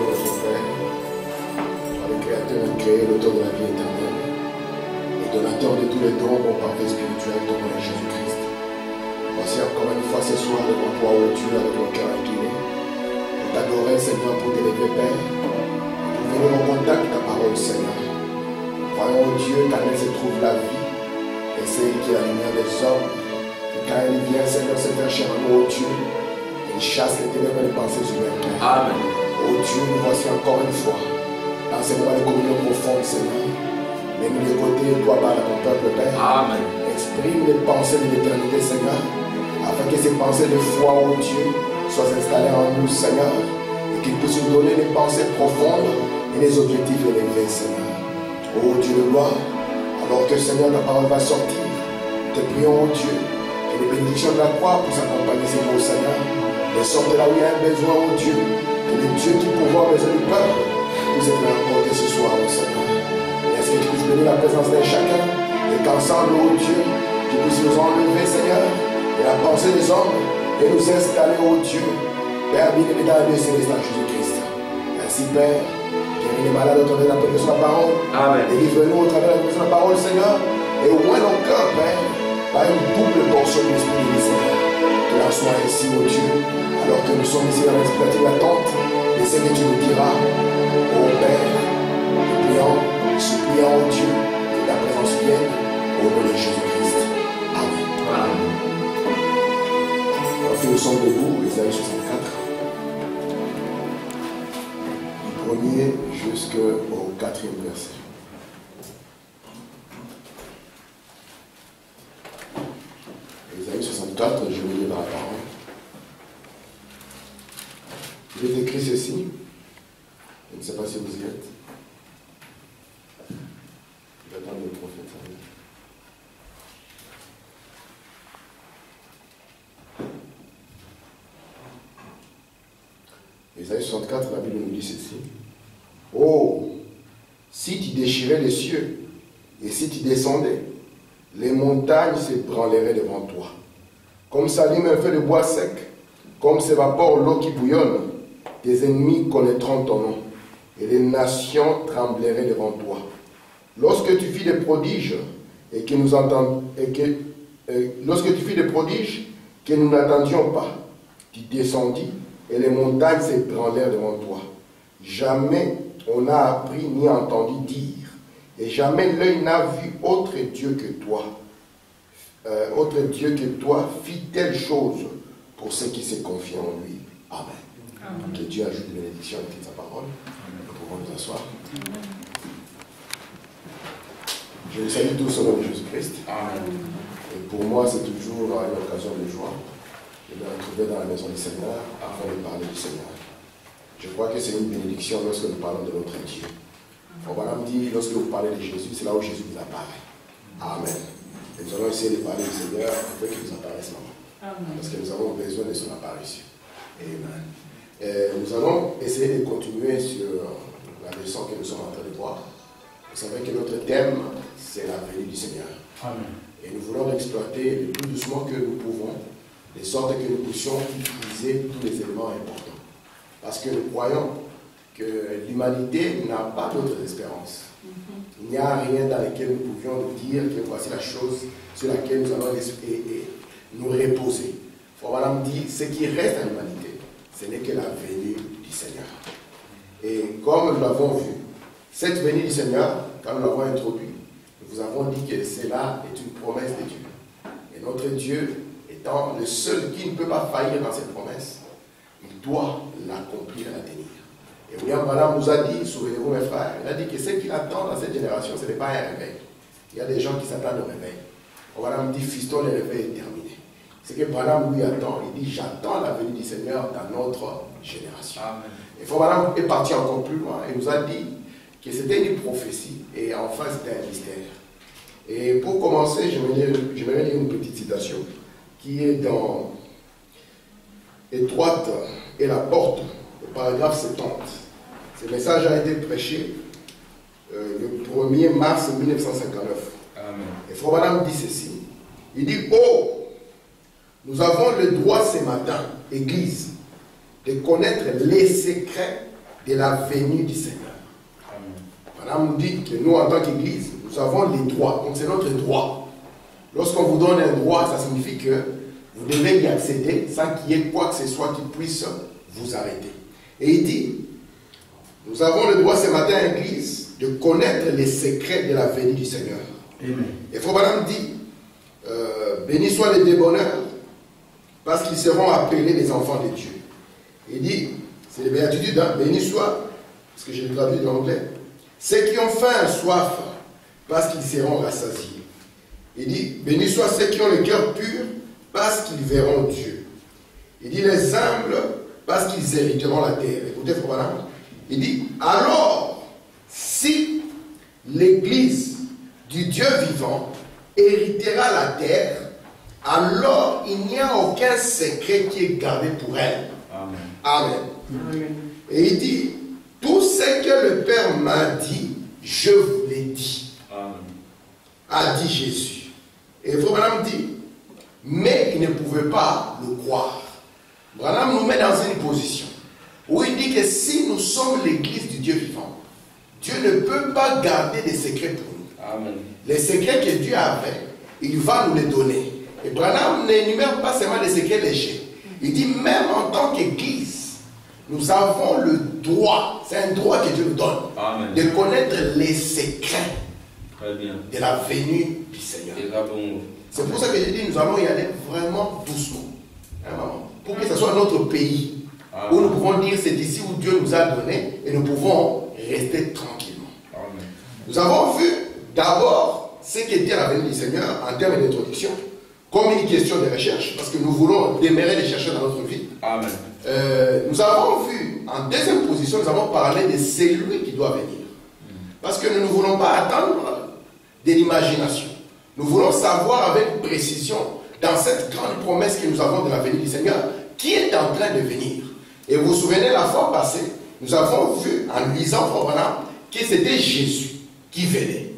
notre Père, toi le Créateur incréé, l'auteur de la vie éternelle, et donateur de tous les dons, bon parfait spirituel, ton nom est Jésus-Christ. Voici encore une fois ce soir devant toi, ô Dieu, avec le cœur incliné, pour t'adorer, Seigneur, pour t'élever, Père, pour venir en contact de ta parole, Seigneur. Croyons, ô Dieu, qu'en elle se trouve la vie, et c'est elle qui est la lumière des hommes. Et quand elle vient, Seigneur, se faire chair en nous, ô Dieu, elle chasse les ténèbres et les pensées humaines. Amen. Ô Dieu, nous voici encore une fois dans ces moments de communion profonde, Seigneur. Mets-nous de côté, toi, par ton peuple, Père. Amen. Exprime les pensées de l'éternité, Seigneur, afin que ces pensées de foi, ô Dieu, soient installées en nous, Seigneur, et qu'ils puissent nous donner des pensées profondes et des objectifs élevés, Seigneur. Ô Dieu de gloire, alors que, Seigneur, ta parole va sortir, te prions, ô Dieu, que les bénédictions de la croix puissent accompagner ces mots, Seigneur, de sorte là où il y a un besoin, ô Dieu, que le Dieu qui pourvoit besoin du peuple puisse être apporté ce soir, ô Seigneur. Est-ce que tu puisses bénir la présence d'un chacun, et qu'ensemble, ô Dieu, tu puisses nous enlever, Seigneur, de la pensée des hommes, et nous installer, ô Dieu, Père bien-aimé dans la Dieu céleste en Jésus-Christ. Ainsi, Père, guéris les malades au travers de la prédication de la parole. Amen. Délivre-nous au travers de la prédication de la parole, Seigneur, et ouvre nos cœurs, Père, par une double portion de l'Esprit de Seigneur. Que l'en soit ainsi, ô Dieu, alors que nous sommes ici dans l'expectative d'attente de ce que tu nous diras, ô Père, suppliant, ô Dieu, que ta présence vienne au nom de Jésus-Christ. Amen. Amen. Alors que nous sommes debout, Ésaïe 64, du premier jusqu'au 4e verset. Ésaïe 64, je vais lire dans la parole. Il est écrit ceci. Je ne sais pas si vous y êtes. J'attends le prophète. Ésaïe 64, la Bible nous dit ceci. Oh, si tu déchirais les cieux, et si tu descendais, les montagnes s'ébranleraient devant toi. Comme s'allume un feu de bois sec, comme s'évapore l'eau qui bouillonne, tes ennemis connaîtront ton nom, et les nations trembleraient devant toi. Lorsque tu fis des prodiges, lorsque tu fis des prodiges que nous n'attendions pas, tu descendis, et les montagnes s'ébranlèrent devant toi. Jamais on n'a appris ni entendu dire, et jamais l'œil n'a vu autre Dieu que toi. Fit telle chose pour ceux qui se confient en lui. Amen. Amen. Que Dieu ajoute une bénédiction avec sa parole. Nous pouvons nous asseoir. Je vous salue tous au nom de Jésus-Christ. Amen. Et pour moi, c'est toujours une occasion de joie de me retrouver dans la maison du Seigneur afin de parler du Seigneur. Je crois que c'est une bénédiction lorsque nous parlons de notre Dieu. On va me dire, lorsque vous parlez de Jésus, c'est là où Jésus vous apparaît. Amen. Et nous allons essayer de parler du Seigneur afin qu'il nous apparaisse maintenant. Parce que nous avons besoin de son apparition. Amen. Et nous allons essayer de continuer sur la leçon que nous sommes en train de voir. Vous savez que notre thème, c'est la venue du Seigneur. Amen. Et nous voulons l'exploiter le plus doucement que nous pouvons, de sorte que nous puissions utiliser tous les éléments importants. Parce que nous croyons que l'humanité n'a pas d'autre espérance. Il n'y a rien dans lequel nous pouvions nous dire que voici la chose sur laquelle nous allons nous reposer. Il faut vraiment dire, ce qui reste à l'humanité, ce n'est que la venue du Seigneur. Et comme nous l'avons vu, cette venue du Seigneur, quand nous l'avons introduit, nous vous avons dit que cela est une promesse de Dieu. Et notre Dieu étant le seul qui ne peut pas faillir dans cette promesse, il doit l'accomplir et la tenir. Et William Branham nous a dit, souvenez-vous mes frères, il a dit que ce qu'il attend dans cette génération, ce n'est pas un réveil. Il y a des gens qui s'attendent au réveil. Branham dit, fiston, le réveil est terminé. Ce que Branham lui attend, il dit, j'attends la venue du Seigneur dans notre génération. Amen. Et Branham est parti encore plus loin et nous a dit que c'était une prophétie et enfin c'était un mystère. Et pour commencer, je vais lire une petite citation qui est dans Étroite et la porte, au paragraphe 70. Ce message a été prêché le 1er mars 1959. Amen. Et Branham dit ceci. Il dit, oh, nous avons le droit ce matin, Église, de connaître les secrets de la venue du Seigneur. Madame nous dit que nous, en tant qu'Église, nous avons les droits. Donc c'est notre droit. Lorsqu'on vous donne un droit, ça signifie que vous devez y accéder sans qu'il y ait quoi que ce soit qui puisse vous arrêter. Et il dit, nous avons le droit ce matin à l'Église de connaître les secrets de la venue du Seigneur. Amen. Et Frère Branham dit, bénis soient les débonneurs, parce qu'ils seront appelés les enfants de Dieu. Il dit, c'est les béatitudes, hein, bénis soient, parce que j'ai traduit de l'anglais, ceux qui ont faim et soif, parce qu'ils seront rassasiés. Il dit, bénis soient ceux qui ont le cœur pur, parce qu'ils verront Dieu. Il dit, les humbles, parce qu'ils hériteront la terre. Écoutez, Frère Branham. Il dit, alors, si l'Église du Dieu vivant héritera la terre, alors il n'y a aucun secret qui est gardé pour elle. Amen. Amen. Amen. Et il dit, tout ce que le Père m'a dit, je vous l'ai dit. Amen. A dit Jésus. Et Frère Branham dit, mais il ne pouvait pas le croire. Branham nous met dans une position où il dit que si nous sommes l'Église du Dieu vivant, Dieu ne peut pas garder des secrets pour nous. Amen. Les secrets que Dieu avait, il va nous les donner. Et Branham n'énumère pas seulement des secrets légers. Il dit même en tant qu'Église, nous avons le droit, c'est un droit que Dieu nous donne, Amen, de connaître les secrets de la venue du Seigneur. C'est pour ça que j'ai dit nous allons y aller vraiment doucement. Pour que ce soit notre pays, où nous pouvons dire c'est ici où Dieu nous a donné et nous pouvons rester tranquillement. Amen. Nous avons vu d'abord ce qu'était la venue du Seigneur en termes d'introduction, comme une question de recherche, parce que nous voulons démarrer les chercheurs dans notre vie. Amen. Nous avons vu, en deuxième position, nous avons parlé de celui qui doit venir. Parce que nous ne voulons pas attendre de l'imagination. Nous voulons savoir avec précision, dans cette grande promesse que nous avons de la venue du Seigneur, qui est en train de venir. Et vous vous souvenez, la fois passée, nous avons vu, en lisant Frère Branham, que c'était Jésus qui venait.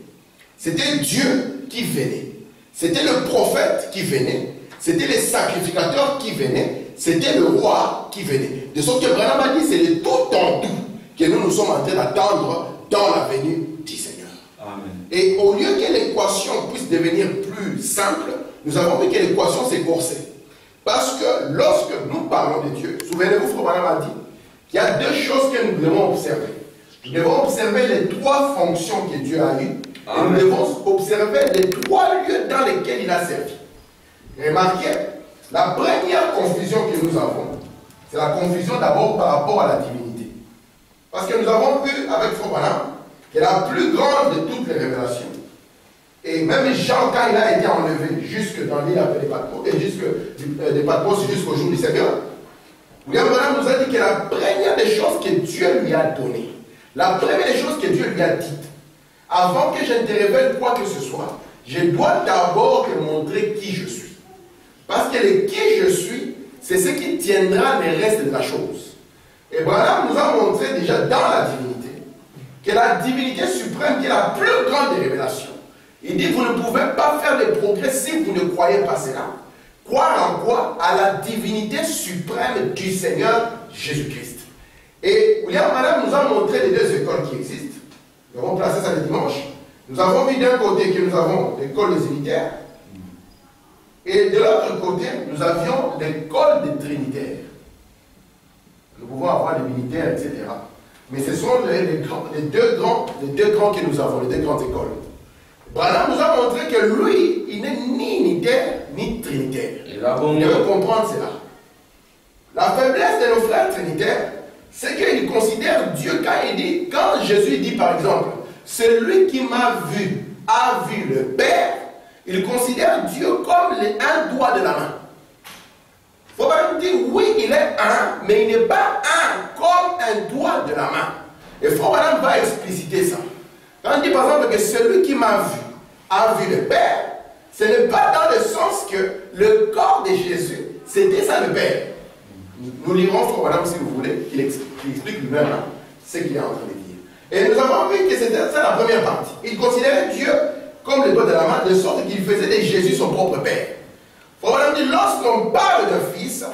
C'était Dieu qui venait. C'était le prophète qui venait. C'était les sacrificateurs qui venaient. C'était le roi qui venait. De sorte que Branham a dit, c'est le tout en tout que nous sommes en train d'attendre dans la venue du Seigneur. Amen. Et au lieu que l'équation puisse devenir plus simple, nous avons vu que l'équation s'écorçait. Parce que lorsque nous parlons de Dieu, souvenez-vous, Frère Branham a dit qu'il y a deux choses que nous devons observer. Nous devons observer les trois fonctions que Dieu a eues. Et nous devons observer les trois lieux dans lesquels il a servi. Remarquez, la première confusion que nous avons, c'est la confusion d'abord par rapport à la divinité. Parce que nous avons vu avec Frère Branham que la plus grande de toutes les révélations, et même Jean, quand il a été enlevé jusque dans l'île appelée Patmos, et de Patmos jusqu'au jour du Seigneur, William Branham nous a dit que la première des choses que Dieu lui a données, la première des choses que Dieu lui a dites, avant que je ne te révèle quoi que ce soit, je dois d'abord te montrer qui je suis. Parce que le qui je suis, c'est ce qui tiendra le reste de la chose. Et Branham nous a montré déjà dans la divinité, que la divinité suprême qui est la plus grande des révélations. Il dit, vous ne pouvez pas faire des progrès si vous ne croyez pas cela. Croire en quoi? À la divinité suprême du Seigneur Jésus-Christ. Et William Branham nous a montré les deux écoles qui existent. Nous avons placé ça le dimanche. Nous avons vu d'un côté que nous avons l'école des unitaires. Et de l'autre côté, nous avions l'école des trinitaires. Nous pouvons avoir les militaires, etc. Mais ce sont les deux grands que nous avons, les deux grandes écoles. Branham nous a montré que lui, il n'est ni unitaire, ni trinitaire. Vous devez comprendre cela. La faiblesse de nos frères trinitaires, c'est qu'ils considèrent Dieu quand Jésus dit par exemple, celui qui m'a vu a vu le Père, ils considèrent Dieu comme un doigt de la main. Il faut pas dire oui, il est un, mais il n'est pas un comme un doigt de la main. Et Frère Branham va expliciter ça. Quand on dit par exemple que celui qui m'a vu a vu le Père, ce n'est pas dans le sens que le corps de Jésus, c'était ça le Père. Nous lirons Frère Branham si vous voulez, qu'il explique lui-même ce qu'il est en train de dire. Et nous avons vu que c'était ça la première partie. Il considérait Dieu comme le doigt de la main, de sorte qu'il faisait de Jésus son propre Père. Frère Branham dit, lorsqu'on parle d'un fils,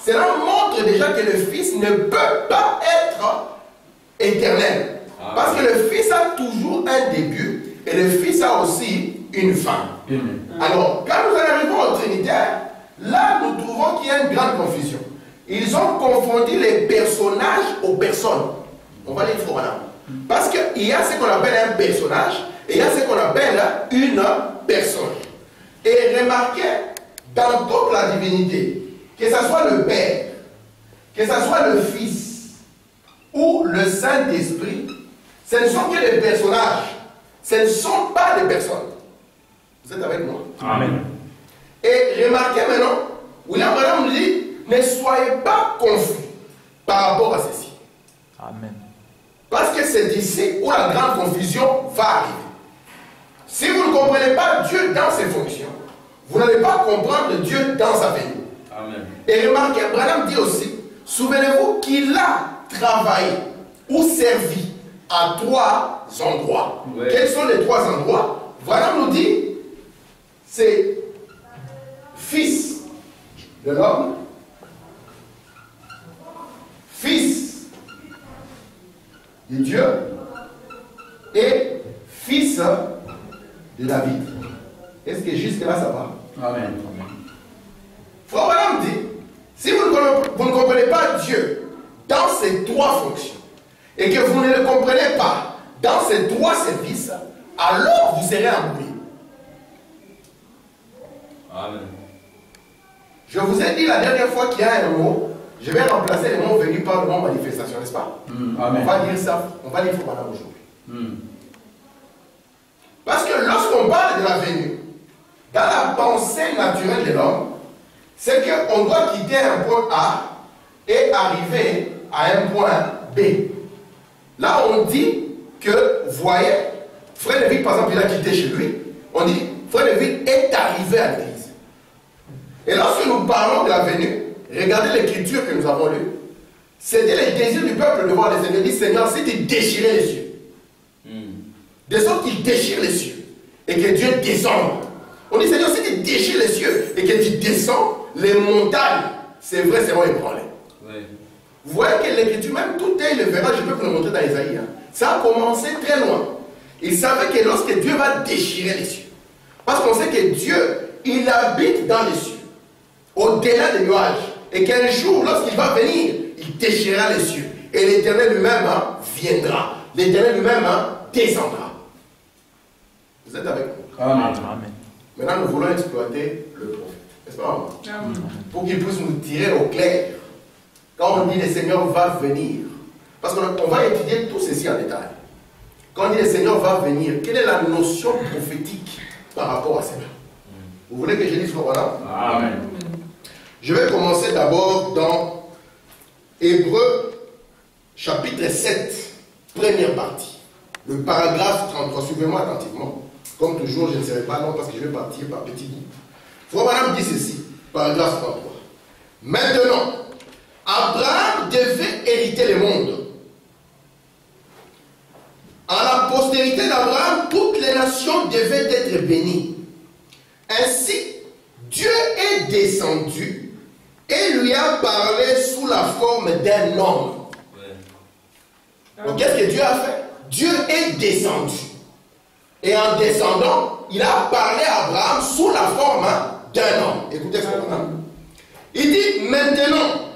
cela montre déjà que le fils ne peut pas être éternelle. Parce que le Fils a toujours un début et le Fils a aussi une fin. Alors, quand nous arrivons au Trinitaire, là nous trouvons qu'il y a une grande confusion. Ils ont confondu les personnages aux personnes. On va dire il faut voilà. Parce qu'il y a ce qu'on appelle un personnage et il y a ce qu'on appelle une personne. Et remarquez, dans toute la divinité, que ce soit le Père, que ce soit le Fils ou le Saint-Esprit, ce ne sont que des personnages, ce ne sont pas des personnes. Vous êtes avec moi? Amen. Et remarquez maintenant, William Branham nous dit, ne soyez pas confus par rapport à ceci. Amen. Parce que c'est d'ici où la grande confusion va arriver. Si vous ne comprenez pas Dieu dans ses fonctions, vous n'allez pas comprendre Dieu dans sa venue. Amen. Et remarquez, Branham dit aussi, souvenez-vous qu'il a travaillé ou servi à 3 endroits. Ouais. Quels sont les 3 endroits? Branham nous dit, c'est Fils de l'homme, Fils de Dieu et Fils de David. Est-ce que jusque-là ça va? Amen. Frère Branham dit, si vous ne comprenez pas Dieu dans ces 3 fonctions et que vous ne le comprenez pas dans ces 3 services, alors vous serez embrouillé. Amen. Je vous ai dit la dernière fois qu'il y a un mot, je vais remplacer le mot venu par le mot manifestation, n'est-ce pas? Amen. On va dire ça, on va dire Frère Branham aujourd'hui. Parce que lorsqu'on parle de la venue, dans la pensée naturelle de l'homme, c'est qu'on doit quitter un point A et arriver à un point B. Là, on dit que, vous voyez, Frère Lévy, par exemple, il a quitté chez lui. On dit, Frère Lévy est arrivé à l'église. Et lorsque nous parlons de la venue, regardez l'écriture que nous avons lue. C'était le désir du peuple de voir le Seigneur. Il dit, Seigneur, si tu déchirais les cieux, de sorte qu'il déchire les cieux et que Dieu descende. On dit, Seigneur, si tu déchires les cieux et que tu descends, les montagnes, c'est vrai, seront ébranlées. Oui. Vous voyez que l'écriture, même tout est, il le verra, je peux vous le montrer dans Isaïe. Ça a commencé très loin. Il savait que lorsque Dieu va déchirer les cieux, parce qu'on sait que Dieu, il habite dans les cieux, au-delà des nuages, et qu'un jour, lorsqu'il va venir, il déchirera les cieux. Et l'Éternel lui-même viendra. L'Éternel lui-même descendra. Vous êtes avec nous? Amen. Amen. Maintenant, nous voulons exploiter le prophète. N'est-ce pas? Pour qu'il puisse nous tirer au clair. Quand on dit le Seigneur va venir, parce qu'on va étudier tout ceci en détail. Quand on dit le Seigneur va venir, quelle est la notion prophétique par rapport à cela? Vous voulez que je dise voilà? Amen. Je vais commencer d'abord dans Hébreux chapitre 7, première partie. Le paragraphe 33. Suivez-moi attentivement. Comme toujours, je ne serai pas long parce que je vais partir par petits bouts. Frère Branham dit ceci, paragraphe 33. Maintenant, Abraham devait hériter le monde. À la postérité d'Abraham, toutes les nations devaient être bénies. Ainsi, Dieu est descendu et lui a parlé sous la forme d'un homme. Donc, qu'est-ce que Dieu a fait? Dieu est descendu. Et en descendant, il a parlé à Abraham sous la forme d'un homme. Écoutez ce qu'on a. Il dit maintenant,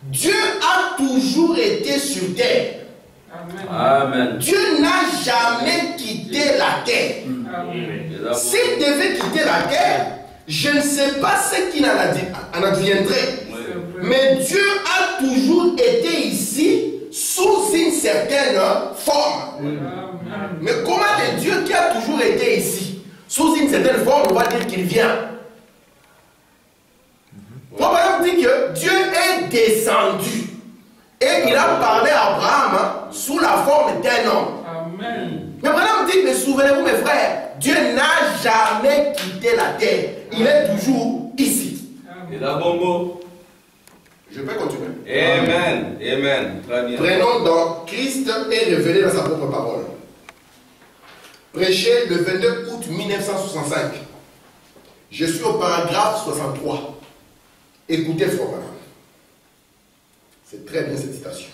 Dieu a toujours été sur terre. Amen. Dieu n'a jamais quitté la terre. S'il devait quitter la terre, je ne sais pas ce qu'il en adviendrait. Mais Dieu a toujours été ici sous une certaine forme. Mais comment le Dieu qui a toujours été ici, sous une certaine forme, on va dire qu'il vient? Abraham dit que Dieu est descendu et il a parlé à Abraham sous la forme d'un homme. Mais Abraham dit, mais souvenez-vous mes frères, Dieu n'a jamais quitté la terre. Il est toujours ici. Et la bombo. Je peux continuer. Amen. Amen. Très bien. Prenons donc Christ est révélé dans sa propre parole. Prêché le 22 août 1965. Je suis au paragraphe 63. Écoutez, frère Branham. C'est très bien cette citation.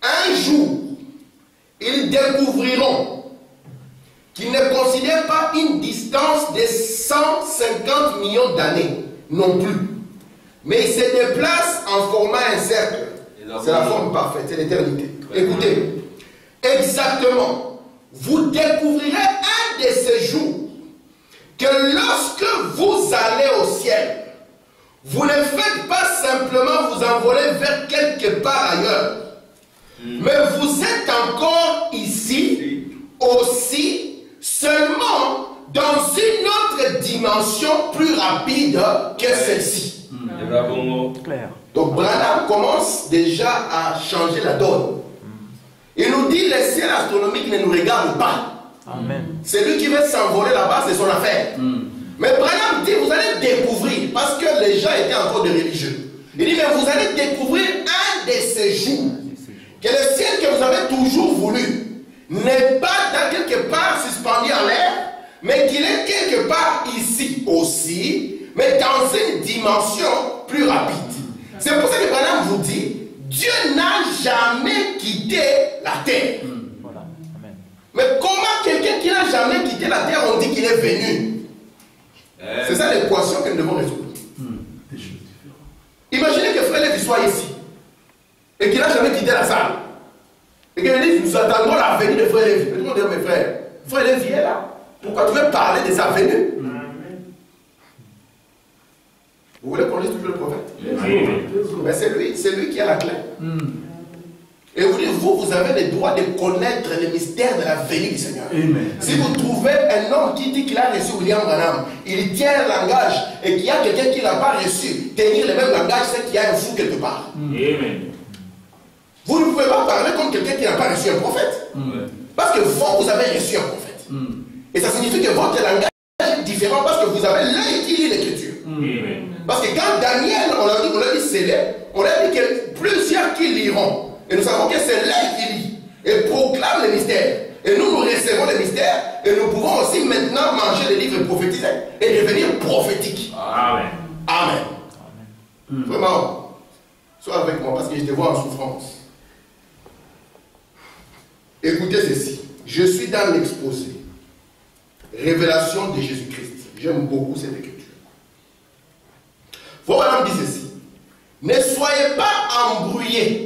Un un jour, ils découvriront qu'ils ne considèrent pas une distance de 150 millions d'années non plus. Mais ils se déplacent en formant un cercle. C'est la forme parfaite, c'est l'éternité. Écoutez, exactement, vous découvrirez un de ces jours que lorsque vous allez au ciel, vous ne faites pas simplement vous envoler vers quelque part ailleurs, mais vous êtes encore ici aussi, seulement dans une autre dimension plus rapide que celle-ci. Donc Branham commence déjà à changer la donne. Il nous dit les ciels astronomiques ne nous regardent pas. C'est lui qui veut s'envoler là-bas, c'est son affaire. Mais Branham dit, vous allez découvrir, parce que les gens étaient encore des religieux. Il dit, mais vous allez découvrir un de ces jours, que le ciel que vous avez toujours voulu n'est pas dans quelque part suspendu en l'air, mais qu'il est quelque part ici aussi, mais dans une dimension plus rapide. C'est pour ça que Branham vous dit, Dieu n'a jamais quitté la terre. Mais comment quelqu'un qui n'a jamais quitté la terre, on dit qu'il est venu? C'est ça l'équation que nous devons résoudre. Imaginez que Frère Lévi soit ici et qu'il n'a jamais quitté la salle. Et qu'il dit, nous attendons la venue de Frère Lévi. Tout le monde dit, mais Frère Lévi est là. Pourquoi tu veux parler de sa venue? Vous voulez qu'on lise toujours le prophète? Mais c'est lui qui a la clé. Et vous avez le droit de connaître les mystères de la venue du Seigneur. Amen. Si vous trouvez un homme qui dit qu'il a reçu William Branham, il tient un langage et qu'il y a quelqu'un qui ne l'a pas reçu, tenir le même langage, c'est qu'il y a un fou quelque part. Amen. Vous ne pouvez pas parler comme quelqu'un qui n'a pas reçu un prophète. Parce que vous avez reçu un prophète. Et ça signifie que votre langage est différent parce que vous avez l'œil qui lit l'écriture. Parce que quand Daniel, on l'a dit scellé, on a dit que plusieurs qui liront. Et nous savons que c'est l'œil qui lit et proclame les mystères. Et nous recevons les mystères et nous pouvons aussi maintenant manger les livres prophétisés et devenir prophétiques. Amen. Amen. Vraiment, sois avec moi parce que je te vois en souffrance. Écoutez ceci. Je suis dans l'exposé. Révélation de Jésus-Christ. J'aime beaucoup cette écriture. Voilà, dit ceci. Ne soyez pas embrouillés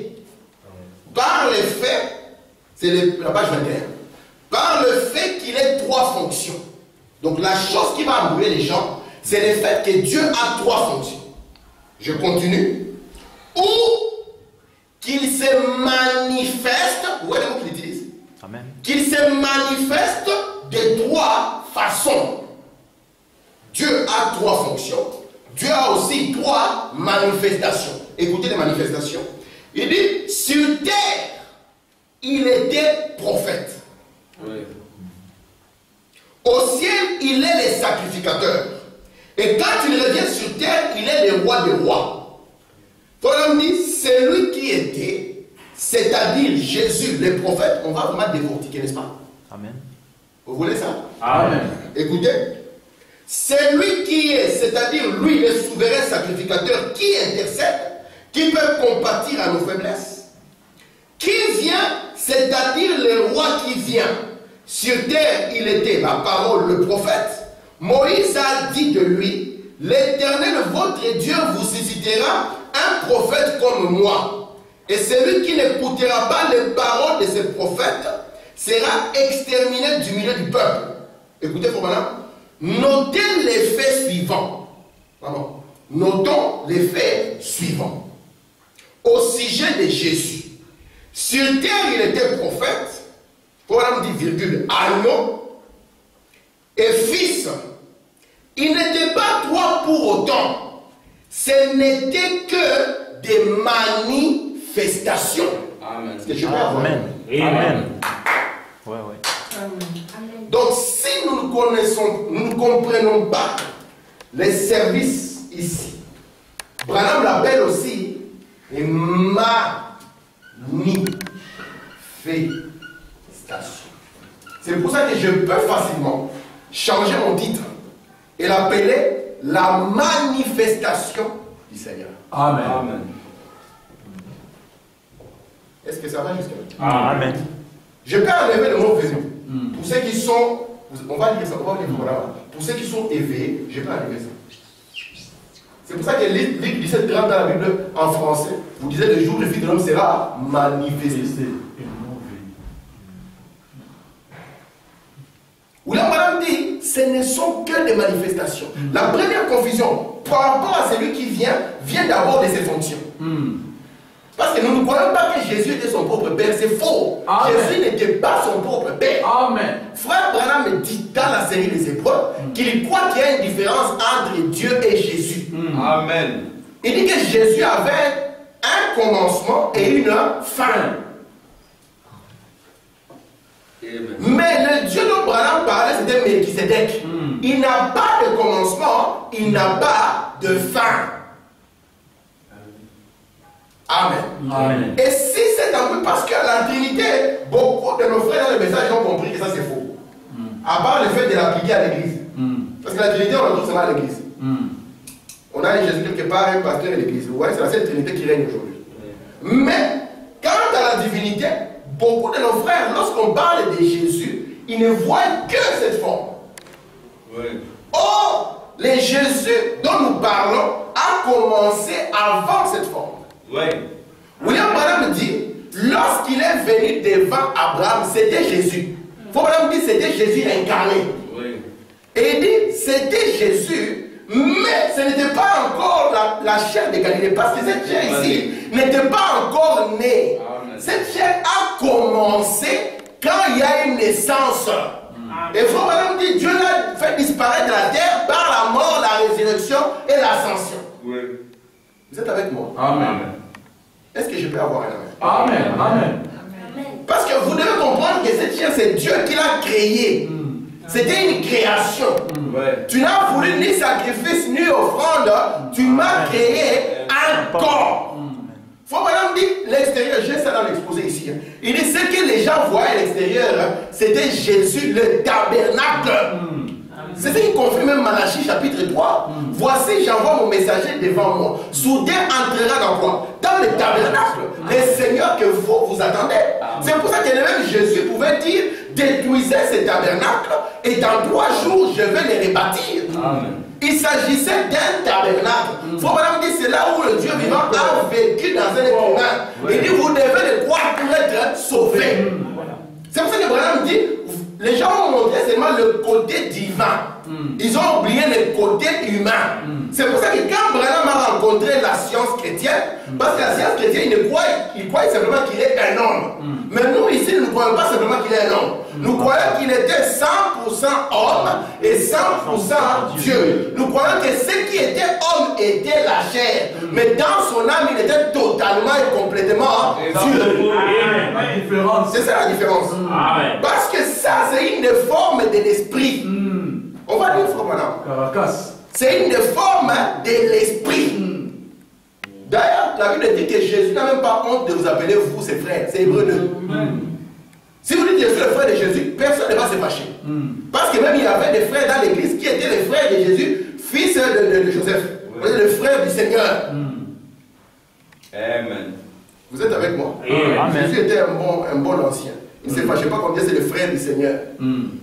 par le fait, c'est la page 21, par le fait qu'il ait trois fonctions. Donc la chose qui va embrouiller les gens, c'est le fait que Dieu a trois fonctions. Je continue. Ou qu'il se manifeste, vous voyez le mot qu'il utilise? Amen. Qu'il se manifeste de trois façons. Dieu a trois fonctions. Dieu a aussi trois manifestations. Écoutez les manifestations. Il dit, sur terre, il était prophète. Oui. Au ciel, il est le sacrificateur. Et quand il revient sur terre, il est le roi des rois. Paul dit, c'est lui qui était, c'est-à-dire Jésus, le prophète. On va vraiment décortiquer, n'est-ce pas? Amen. Vous voulez ça? Amen. Écoutez. C'est lui qui est, c'est-à-dire lui, le souverain sacrificateur, qui intercède, qui peut compatir à nos faiblesses, qui vient, c'est-à-dire le roi qui vient. Sur terre, il était la parole, le prophète. Moïse a dit de lui, l'Éternel, votre Dieu, vous suscitera un prophète comme moi. Et celui qui n'écoutera pas les paroles de ce prophète sera exterminé du milieu du peuple. Écoutez, pour madame. Notez les faits suivants. Pardon. Notons les faits suivants. Au sujet de Jésus. Sur terre, il était prophète. Voilà, dit virgule, agneau et fils. Il n'était pas trois pour autant. Ce n'était que des manifestations. Amen. Amen. Amen. Ouais, ouais. Donc, si nous ne comprenons pas les services ici, Branham l'appelle aussi les manifestations. C'est pour ça que je peux facilement changer mon titre et l'appeler la manifestation du Seigneur. Amen. Amen. Est-ce que ça va jusqu'à là? Amen. Je peux enlever le mot venu. Pour ceux qui sont, on va dire ça, on va dire voilà. Pour ceux qui sont éveillés, je peux enlever ça. C'est pour ça que Luc 17 dans la Bible en français, vous disiez le jour le Fils de l'homme sera manifesté. William Branham dit, ce ne sont que des manifestations. La première confusion par rapport à celui qui vient d'abord de ses fonctions. Parce que nous ne croyons pas que Jésus était son propre Père, c'est faux. Amen. Jésus n'était pas son propre Père. Amen. Frère Branham me dit dans la série des Hébreux qu'il croit qu'il y a une différence entre Dieu et Jésus. Amen. Il dit que Jésus avait un commencement et une fin. Amen. Mais le Dieu dont Branham parlait, c'était Melchisedec. Il n'a pas de commencement, il n'a pas de fin. Amen. Amen. Et si c'est un peu parce que la Trinité, beaucoup de nos frères dans le message ont compris que ça c'est faux. À part le fait de l'appliquer à l'église. Parce que la Trinité, on la trouve seulement à l'église. On a Jésus quelque part, un pasteur de l'église. Vous voyez, c'est la seule Trinité qui règne aujourd'hui. Mais, quant à la divinité, beaucoup de nos frères, lorsqu'on parle de Jésus, ils ne voient que cette forme. Oui. Or, le Jésus dont nous parlons a commencé avant cette forme. Oui. William Branham dit, lorsqu'il est venu devant Abraham, c'était Jésus. Branham dit, c'était Jésus incarné. Oui. Et il dit, c'était Jésus, mais ce n'était pas encore la chair de Galilée, parce que cette chair ici n'était pas encore née. Amen. Cette chair a commencé quand il y a une naissance. Et Frère Branham dit, Dieu l'a fait disparaître de la terre par la mort, la résurrection et l'ascension. Oui. Vous êtes avec moi? Amen. Est-ce que je peux avoir un amen? Amen. Amen. Parce que vous devez comprendre que cette chair, c'est Dieu qui l'a créée. C'était une création. Ouais. Tu n'as voulu ni sacrifice ni offrande, tu m'as créé un corps. Frère Branham dit, l'extérieur, j'ai ça dans l'exposé ici. Il dit, ce que les gens voyaient à l'extérieur, c'était Jésus, le tabernacle. C'est ce qu'il confirme même Malachie chapitre 3. Voici, j'envoie mon messager devant moi. Soudain entrera dans quoi? Dans le tabernacle. Le Seigneur que vous attendez. C'est pour ça que le même Jésus pouvait dire, détruisez ce tabernacle et dans 3 jours, je vais les rebâtir. Amen. Il s'agissait d'un tabernacle. Faut vraiment dire, c'est là où le Dieu vivant a vécu dans un être humain. Il dit, vous devez le croire pour être sauvé. C'est pour ça que Branham dit, les gens ont montré seulement le côté divin. Ils ont oublié le côté humain. C'est pour ça que quand Branham a rencontré la science chrétienne, parce que la science chrétienne, il croit simplement qu'il est un homme. Mais nous ici, nous ne croyons pas simplement qu'il est un homme. Nous croyons qu'il était 100% homme et 100% Dieu. Nous croyons que ce qui était homme était la chair. Mais dans son âme, il était totalement et complètement Dieu. La différence. C'est ça la différence. Parce que ça, c'est une forme de l'esprit. On va dire, frère Branham. Caracas. C'est une forme de l'esprit. D'ailleurs, la Bible dit que Jésus n'a même pas honte de vous appeler vous ses frères. C'est Hébreux 2. Si vous dites que je suis le frère de Jésus, personne ne va se fâcher. Parce que même il y avait des frères dans l'église qui étaient les frères de Jésus, fils de Joseph. Le frère du Seigneur. Amen. Vous êtes avec moi? Amen. Jésus était un bon ancien. Il ne se fâchait pas qu'on disait c'est le frère du Seigneur. Amen.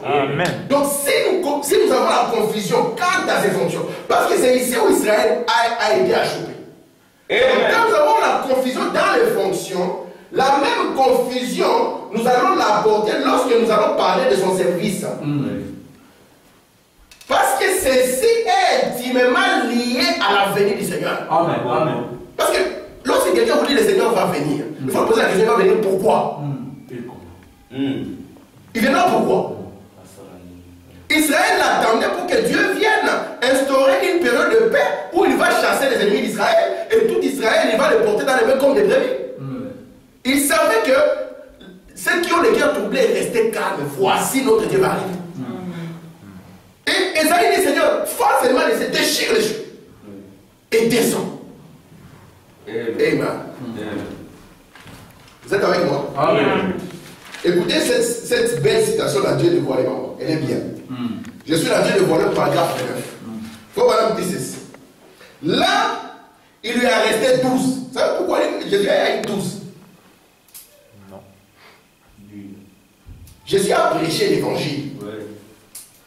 Amen. Donc si nous avons la confusion quant à ces fonctions, parce que c'est ici où Israël a été achoppé. Quand nous avons la confusion dans les fonctions, la même confusion, nous allons l'aborder lorsque nous allons parler de son service. Parce que ceci est intimement lié à la venue du Seigneur. Amen. Amen. Parce que lorsque quelqu'un vous dit le Seigneur va venir, il faut poser la question, il va venir pourquoi? Il viendra pourquoi? Israël l'attendait pour que Dieu vienne instaurer une période de paix où il va chasser les ennemis d'Israël et tout Israël, il va les porter dans les mains comme des brebis. Il savait que ceux qui ont les cœurs troublés restaient calmes. Voici notre Dieu va arriver. Et Esaïe dit, Seigneur, forcément, déchire les choses et descend. Amen. Vous êtes avec moi? Amen. Écoutez cette belle citation d'un Dieu dévoilé, maman. Elle est bien. Je suis la Dieu dévoilé, paragraphe 9. Faut voir dit ceci. Là, il lui a resté 12. Vous savez pourquoi Jésus a eu 12? Non. Jésus a prêché l'évangile. Oui.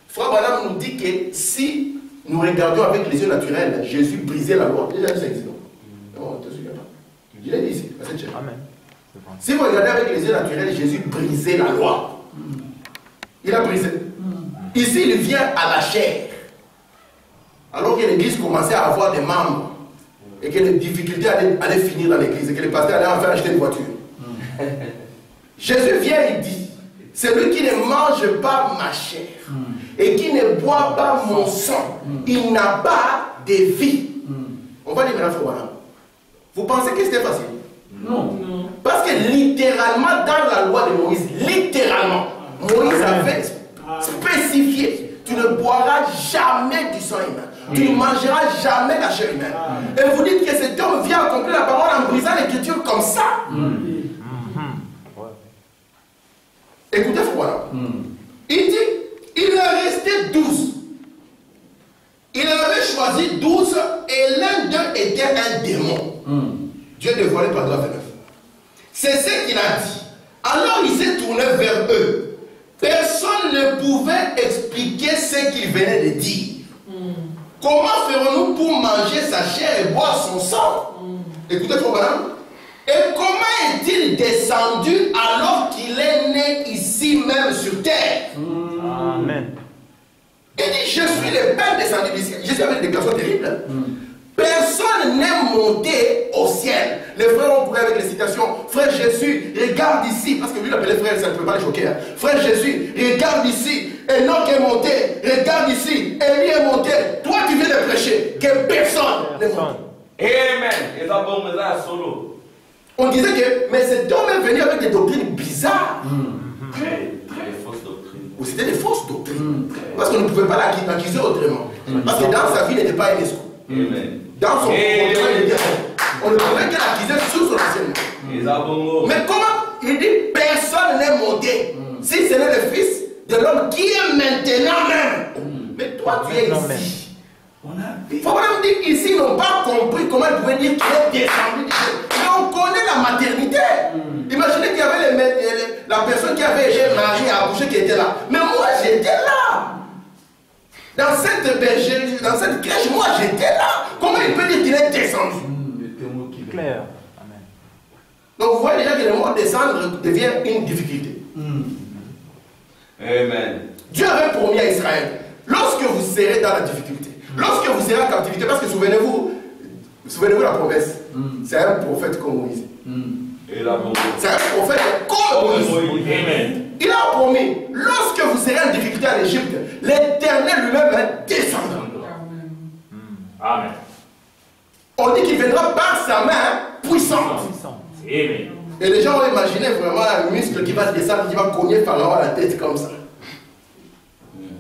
Frère Branham nous dit que si nous regardions avec les yeux naturels, Jésus brisait la loi. Déjà, ça existe, non? Non, tu ne te souviens pas. Il l'a dit ici, à cette chaîne. Amen. Si vous regardez avec les yeux naturels, Jésus brisait la loi. Il a brisé. Ici, il vient à la chair. Alors que l'église commençait à avoir des membres et que les difficultés allaient finir dans l'église et que les pasteurs allaient enfin acheter une voiture. Jésus vient et dit, celui qui ne mange pas ma chair et qui ne boit pas mon sang, il n'a pas de vie. On va dire maintenant, frère, vous pensez que c'était facile? Non. Parce que littéralement, dans la loi de Moïse, littéralement, Moïse avait spécifié, tu ne boiras jamais du sang humain. Tu ne mangeras jamais la chair humaine. Et vous dites que cet homme vient accomplir la parole en brisant l'écriture comme ça. Écoutez, voilà. Il dit, il est resté 12. Il en avait choisi 12 et l'un d'eux était un démon. Dieu dévoilé par la 29. C'est ce qu'il a dit. Alors il s'est tourné vers eux. Personne ne pouvait expliquer ce qu'il venait de dire. Comment ferons-nous pour manger sa chair et boire son sang? Écoutez, madame. Et comment est-il descendu alors qu'il est né ici même sur terre? Amen. Il dit, je suis le Père descendu du ciel. Jésus avait une déclaration terrible. Personne n'est monté au ciel. Les frères ont trouvé avec les citations. Frère Jésus, regarde ici. Parce que lui l'appelait frère, ça ne peut pas les choquer. Hein. Frère Jésus, regarde ici. Enoch est monté. Regarde ici. Élie est monté. Toi, tu viens de prêcher. Que personne n'est monté. Amen. Et ça bon, mais ça solo. On disait que, mais cet homme est venu avec des doctrines bizarres. Très fausse doctrine. Ou c'était des fausses doctrines. Parce qu'on ne pouvait pas l'accuser autrement. Parce que dans sa vie, il n'était pas un escroc. Amen. Dans son comportement, il était on ne pouvait que l'accuser sur son enseignement. Mais comment il dit personne n'est monté si ce n'est le Fils de l'homme qui est maintenant même. Mais toi, tu es ici. Il faut même dire qu'ici, ils n'ont pas compris comment ils pouvaient dire qu'il est descendu. Mais on connaît la maternité. Imaginez qu'il y avait la personne qui avait été mariée à accoucher qui était là. Mais moi, j'étais là. Dans cette bergerie, dans cette crèche, moi, j'étais là. Comment il peut dire qu'il est descendu? Clair. Amen. Donc, vous voyez déjà que le mot descendre devient une difficulté. Amen. Dieu avait promis à Israël, lorsque vous serez dans la difficulté, lorsque vous serez en captivité, parce que souvenez-vous la promesse, c'est un prophète comme Moïse. C'est un prophète comme Moïse. Amen. Il a promis, lorsque vous serez en difficulté en Égypte, l'Éternel lui-même descendra. Amen. On dit qu'il viendra par sa main puissante. Amen. Et les gens ont imaginé vraiment un muscle qui va descendre, qui va cogner Pharaon à la tête comme ça.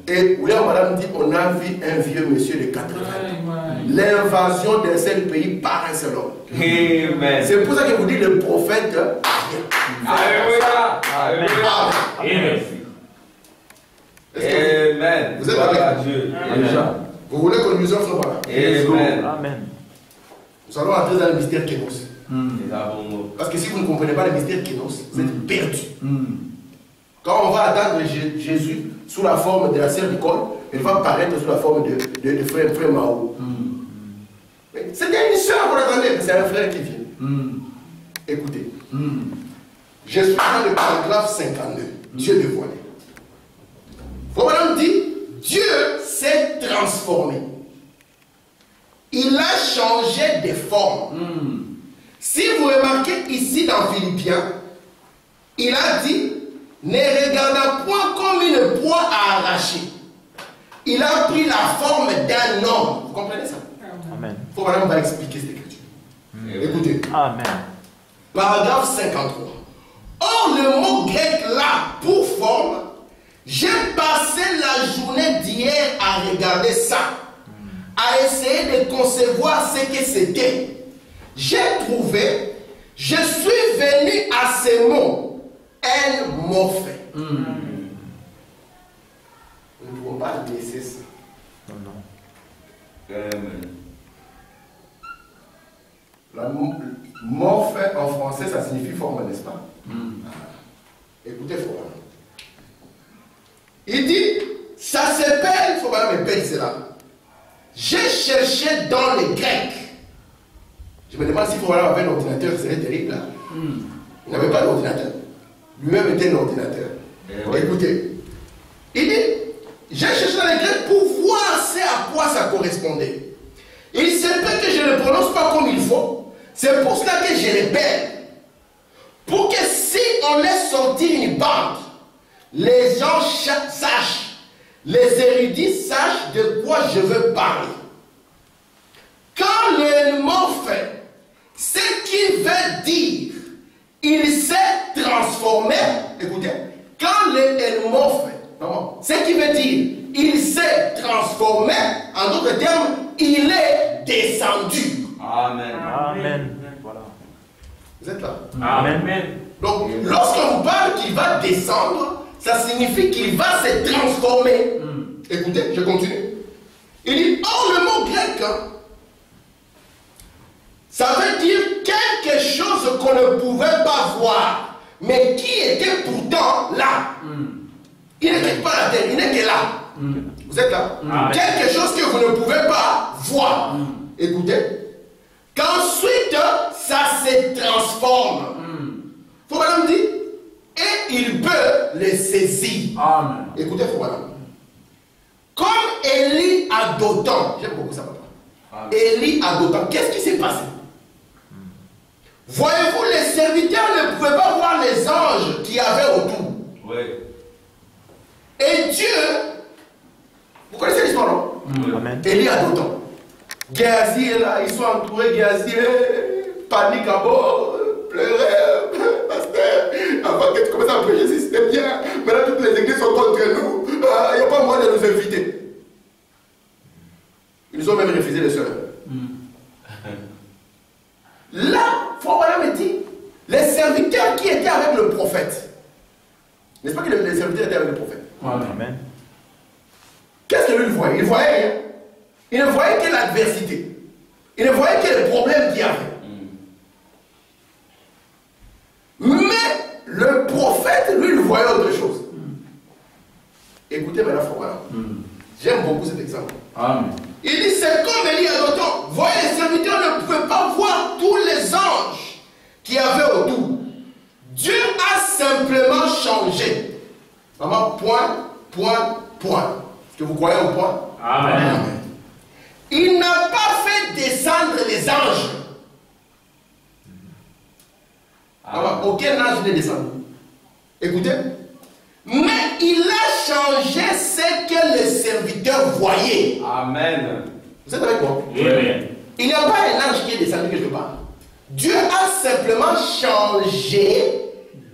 Et William Madame dit, on a vu un vieux monsieur de 80 ans. L'invasion d'un seul pays par un seul homme. Amen. C'est pour ça que vous dites le prophète. Alléluia. Alléluia. Amen. Amen. Vous êtes Gloire avec à Dieu. Déjà. Vous voulez que nous nous offrons voilà. Amen. Amen. Nous allons entrer dans le mystère Kénos. Parce Parce que si vous ne comprenez pas le mystère Kénos, vous êtes perdu. Quand on va attendre Jésus sous la forme de la sœur Nicole, il va apparaître sous la forme de frère Mao. C'était une sœur qu'on attendait, mais c'est un frère qui vient. Écoutez, je suis dans le paragraphe 52, Dieu dévoilé. Voilà, dit, Dieu s'est transformé. Il a changé de forme. Si vous remarquez ici dans Philippiens, il a dit, ne regardant point comme une proie à arracher. Il a pris la forme d'un homme. Vous comprenez ça? Amen. Il faut vraiment expliquer cette écriture. Écoutez. Amen. Paragraphe 53. Or, le mot grec là, pour forme, j'ai passé la journée d'hier à regarder ça, à essayer de concevoir ce que c'était. J'ai trouvé, je suis venu à ces mots, un morphée. Nous ne pouvons pas laisser ça. Non, non. Amen. Morphe en français, ça signifie forme, n'est-ce pas? Écoutez, frère. Il dit, ça s'appelle, il faut pas me payer cela. J'ai cherché dans les Grecs. Je me demande si Frère avait un ordinateur, ce serait terrible. Là. Il n'avait pas d'ordinateur. Lui-même était un ordinateur. Écoutez, il dit, j'ai cherché dans les Grecs pour voir à quoi ça correspondait. Il se peut que je ne le prononce pas comme il faut. C'est pour cela que je répète. Pour que si on laisse sortir une bande, les gens sachent, les érudits sachent de quoi je veux parler. Quand le mot fait, ce qu'il veut dire, il s'est transformé. Écoutez, quand le mot fait, ce qu'il veut dire, il s'est transformé, en d'autres termes, il est descendu. Amen. Amen. Voilà. Vous êtes là? Amen. Donc, lorsqu'on parle qu'il va descendre, ça signifie qu'il va se transformer. Écoutez, je continue. Il dit, or le mot grec, ça veut dire quelque chose qu'on ne pouvait pas voir, mais qui était pourtant là. Il n'est pas la terre, il n'est que là. Vous êtes là? Quelque chose que vous ne pouvez pas voir. Écoutez. Qu'ensuite, ça se transforme. Faut madame dire, et il peut les saisir. Amen. Écoutez, faut madame. Comme Élie à Dothan, j'aime beaucoup ça, papa. Élie à Dothan, qu'est-ce qui s'est passé? Voyez-vous, les serviteurs ne pouvaient pas voir les anges qui avaient autour. Oui. Et Dieu, vous connaissez l'histoire, non? Amen. Élie à Dothan. Géasi est là, ils sont entourés, Géasi, panique à bord, pleurer, pasteur, avant que tu commences à prêcher, si c'était bien, maintenant toutes les églises sont contre nous, il n'y a pas moyen de nous inviter. Ils ont même refusé les sœurs. Là, Frère me dit, les serviteurs qui étaient avec le prophète, n'est-ce pas que les serviteurs étaient avec le prophète? Amen. Qu'est-ce que lui voyait? Il voyait rien. Il ne voyait que l'adversité. Il ne voyait que les problèmes qu'il y avait. Mais le prophète, lui, il voyait autre chose. Écoutez maintenant, frère. J'aime beaucoup cet exemple. Amen. Il dit, c'est comme Élie à Dothan. Voyez, les serviteurs ne pouvaient pas voir tous les anges qui avaient autour. Dieu a simplement changé. Maman, point. Est-ce que vous croyez au point? Amen. Il n'a pas fait descendre les anges. Alors, aucun ange n'est descendu. Écoutez. Mais il a changé ce que les serviteurs voyaient. Amen. Vous êtes avec moi? Amen. Il n'y a pas un ange qui est descendu quelque part. Dieu a simplement changé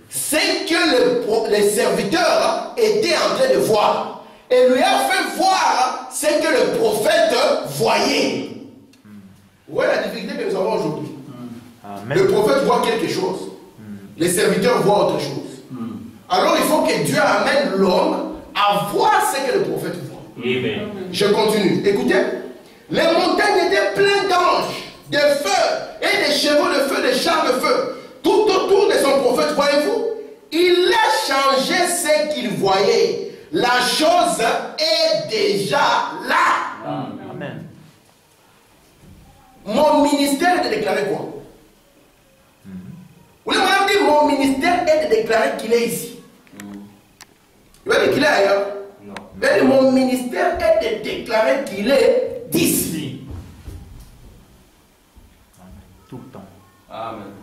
ce que les serviteurs étaient en train de voir. Et lui a fait voir ce que le prophète voyait. Vous voyez la difficulté que nous avons aujourd'hui. Le prophète voit quelque chose. Les serviteurs voient autre chose. Alors il faut que Dieu amène l'homme à voir ce que le prophète voit. Amen. Je continue. Écoutez. Les montagnes étaient pleines d'anges, de feu et des chevaux de feu, des chars de feu. Tout autour de son prophète, voyez-vous, il a changé ce qu'il voyait. La chose est déjà là. Amen. Mon ministère est de déclarer quoi? Vous voulez me dire, mon ministère est de déclarer qu'il est ici. Il va dire qu'il est ailleurs. Mais mon ministère est de déclarer qu'il est d'ici. Tout le temps. Amen.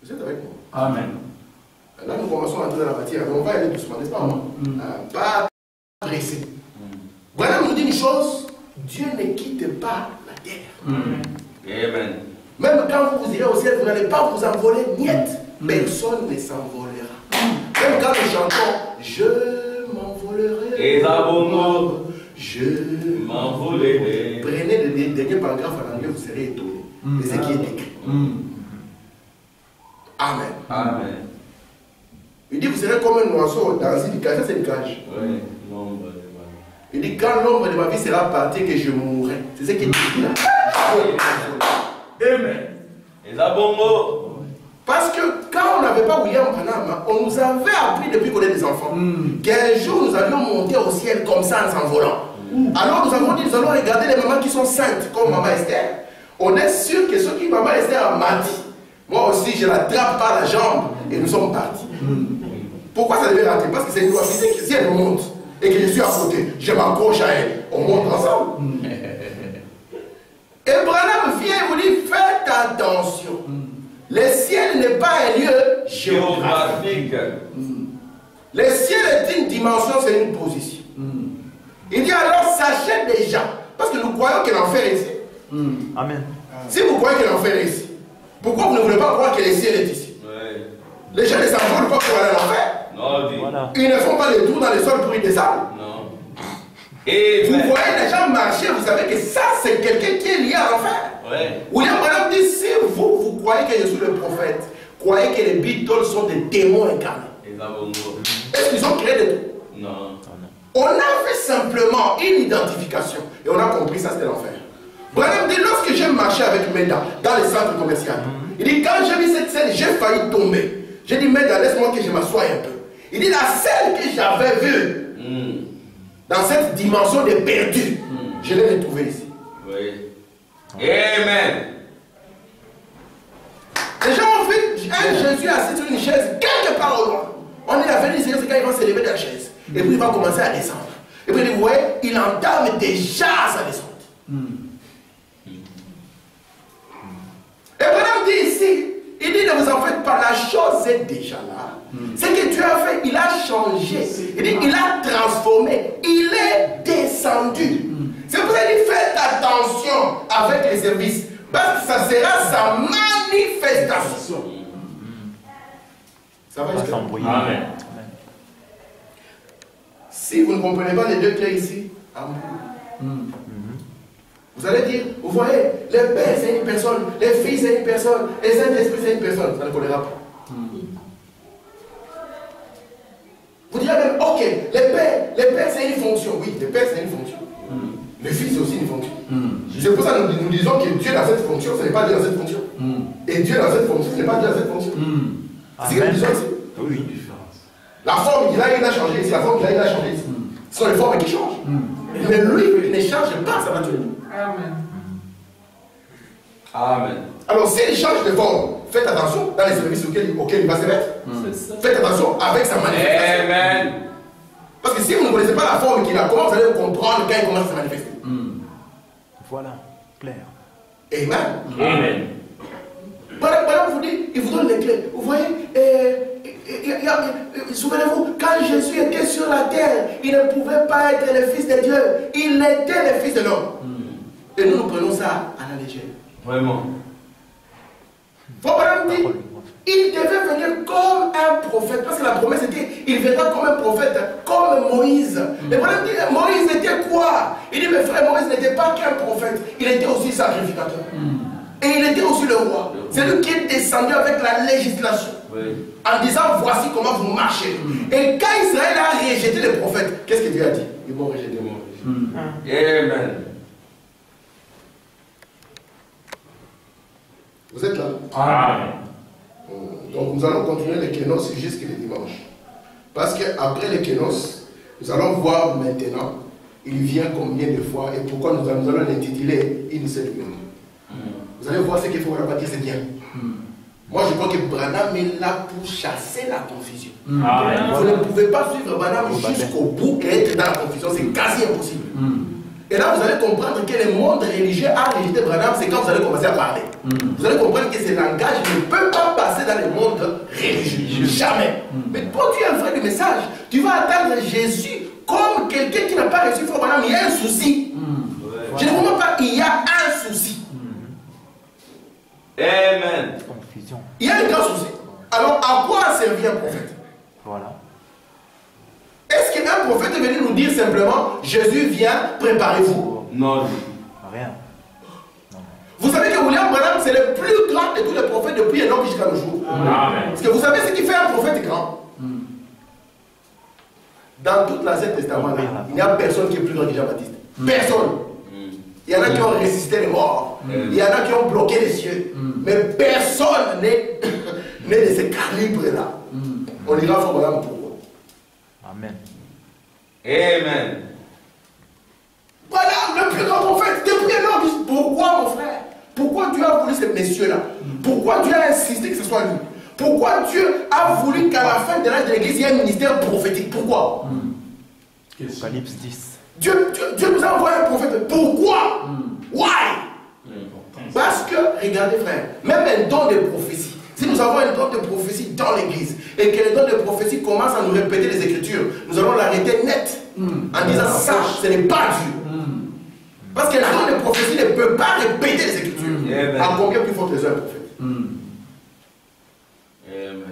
Vous êtes avec moi? Amen. Là, nous commençons à entrer dans la matière, mais on va aller doucement, n'est-ce pas? Pas pressé. Voilà, nous dit une chose, Dieu ne quitte pas la terre. Amen. Même quand vous irez au ciel, vous n'allez pas vous envoler, niet. Personne ne s'envolera. Même quand nous chantons, je m'envolerai. Et d'abord, je m'envolerai. Prenez le dernier paragraphe en anglais, vous serez étonné de ce qui est écrit. Amen. Amen. Il dit, vous serez comme un oiseau dans une cage. Ça, c'est une cage. Oui, l'ombre de ma vie. Il dit, quand l'ombre de ma vie sera partie, que je mourrai. C'est ce qu'il dit là. Amen. Et ça bongo. Parce que quand on n'avait pas William Branham, on nous avait appris depuis qu'on est des enfants qu'un jour nous allions monter au ciel comme ça en s'envolant. Alors nous avons dit, nous allons regarder les mamans qui sont saintes, comme Maman Esther. On est sûr que ce qui Maman Esther m'a dit, moi aussi je l'attrape par la jambe et nous sommes partis. Pourquoi ça devait rater? Parce que c'est une loi physique. Si elle monte et que je suis à côté, je m'accroche à elle, on monte ensemble. Et Branham vient et vous dit, faites attention. Le ciel n'est pas un lieu géographique. Le ciel est une dimension, c'est une position. Il dit alors, sachez déjà, parce que nous croyons que l'enfer est ici. Amen. Si vous croyez que l'enfer est ici, pourquoi vous ne voulez pas croire que le ciel est ici? Ouais. Les gens ne s'envolent pas pour aller à l'enfer. Non, dis. Voilà. Ils ne font pas les tours dans les sols pour y descendre. Non. Et Vous voyez les gens marcher, vous savez que ça, c'est quelqu'un qui est lié à l'enfer. Ouais. William Branham dit, si vous croyez que je suis le prophète, croyez que les Beatles sont des démons incarnés. Et ça bongo. Est-ce qu'ils ont créé des trucs? Non. On a fait simplement une identification et on a compris ça, c'était l'enfer. Branham dit, lorsque j'ai marché avec Meda dans les centres commerciaux, il dit, quand j'ai vu cette scène, j'ai failli tomber. J'ai dit, Meda, laisse-moi que je m'assoie un peu. Il dit, la scène que j'avais vue, dans cette dimension de perdu, je l'ai retrouvée ici. Oui. Amen. Les gens ont vu un Jésus assis sur une chaise quelque part au loin. On est à venir, c'est quand il va se lever de la chaise. Et puis il va commencer à descendre. Et puis vous voyez, il entame déjà sa descente. Et Branham dit ici, il dit ne vous en faites pas, la chose est déjà là. Ce que Dieu a fait, il a changé. Il dit, il a transformé. Il est descendu. C'est pour ça qu'il dit, faites attention avec les services. Parce que ça sera sa manifestation. Ça va jusqu'à là? Amen. Si vous ne comprenez pas les deux clés ici, amour. Vous allez dire, vous voyez, le Père c'est une personne, le Fils c'est une personne, et le Saint-Esprit c'est une personne. Ça ne collera pas. Vous direz même, ok, le Père c'est une fonction. Oui, le Père c'est une fonction. Le Fils c'est aussi une fonction. C'est pour ça que nous disons que Dieu dans cette fonction, ce n'est pas Dieu dans cette fonction. Et Dieu dans cette fonction, ce n'est pas Dieu dans cette fonction. C'est ce que nous disons ici. Oui. La forme qu'il a, il a changé ici. La forme qu'il a, il a changé ici. Ce sont les formes qui changent. Mais lui, il ne change pas sa nature. Amen. Amen. Alors, s'il change de forme, faites attention dans les services auxquels il va se mettre. Faites attention avec sa manifestation. Amen. Parce que si vous ne connaissez pas la forme qu'il a, comment vous allez comprendre quand il commence à se manifester? Voilà, clair. Amen. Amen. Voilà, vous dit, il vous donne les clés. Vous voyez, souvenez-vous, quand Jésus était sur la terre, il ne pouvait pas être le Fils de Dieu. Il était le Fils de l'homme. Et nous prenons ça à la légère. Vraiment. Abraham dit, il devait venir comme un prophète, parce que la promesse était, il viendra comme un prophète, comme Moïse. Mais Abraham dit, Moïse était quoi? Il dit, mes frères, Moïse n'était pas qu'un prophète, il était aussi sacrificateur. Et il était aussi le roi. C'est lui qui est descendu avec la législation. En disant, voici comment vous marchez. Et quand Israël a rejeté les prophètes, qu'est-ce que Dieu a dit? Ils vont rejeter moi. Amen. Vous êtes là? Amen. Donc nous allons continuer les kénos jusqu'à le dimanche. Parce qu'après les kénos, nous allons voir maintenant, il vient combien de fois et pourquoi nous allons l'intituler une seule minute. Vous allez voir ce qu'il faut dire, c'est bien. Moi je crois que Branham est là pour chasser la confusion. Amen. Vous ne pouvez pas suivre Branham jusqu'au bout et être dans la confusion, c'est quasi impossible. Et là vous allez comprendre que le monde religieux a rejeté Branham, c'est quand vous allez commencer à parler. Vous allez comprendre que ce langage ne peut pas passer dans le monde religieux. Jamais. Mais toi tu es un vrai du message, tu vas attendre Jésus comme quelqu'un qui n'a pas reçu Frère Branham, il y a un souci. Je ne vous montre pas, il y a un souci. Amen. Confusion. Il y a un grand souci. Alors à quoi a servi un prophète? Voilà. Est-ce qu'un prophète est venu nous dire simplement Jésus vient, préparez-vous? Non. Rien. Vous savez que William Branham c'est le plus grand de tous les prophètes depuis un homme jusqu'à nos jours. Amen. Parce que vous savez ce qui fait un prophète grand? Dans tout l'Ancien Testament, il n'y a personne qui est plus grand que Jean-Baptiste. Personne. Il y en a qui ont ressuscité les morts. Il y en a qui ont bloqué les cieux. Mais personne n'est de ce calibre-là. On ira faire voilà pourquoi. Amen. Amen. Voilà, le plus grand prophète. Depuis alors, pourquoi mon frère? Pourquoi Dieu a voulu ce monsieur-là? Pourquoi Dieu a insisté que ce soit lui? Pourquoi Dieu a voulu qu'à la fin de l'âge de l'église, il y ait un ministère prophétique? Pourquoi? Apocalypse 10. Dieu nous a envoyé un prophète. Pourquoi? Why? Parce que, regardez frère, même un don de prophétie, si nous avons un don de prophétie dans l'église et que le don de prophétie commence à nous répéter les Écritures, nous allons l'arrêter net en disant ça, ce n'est pas Dieu. Parce que le don de prophétie ne peut pas répéter les Écritures. À combien plus fort que les uns prophètes?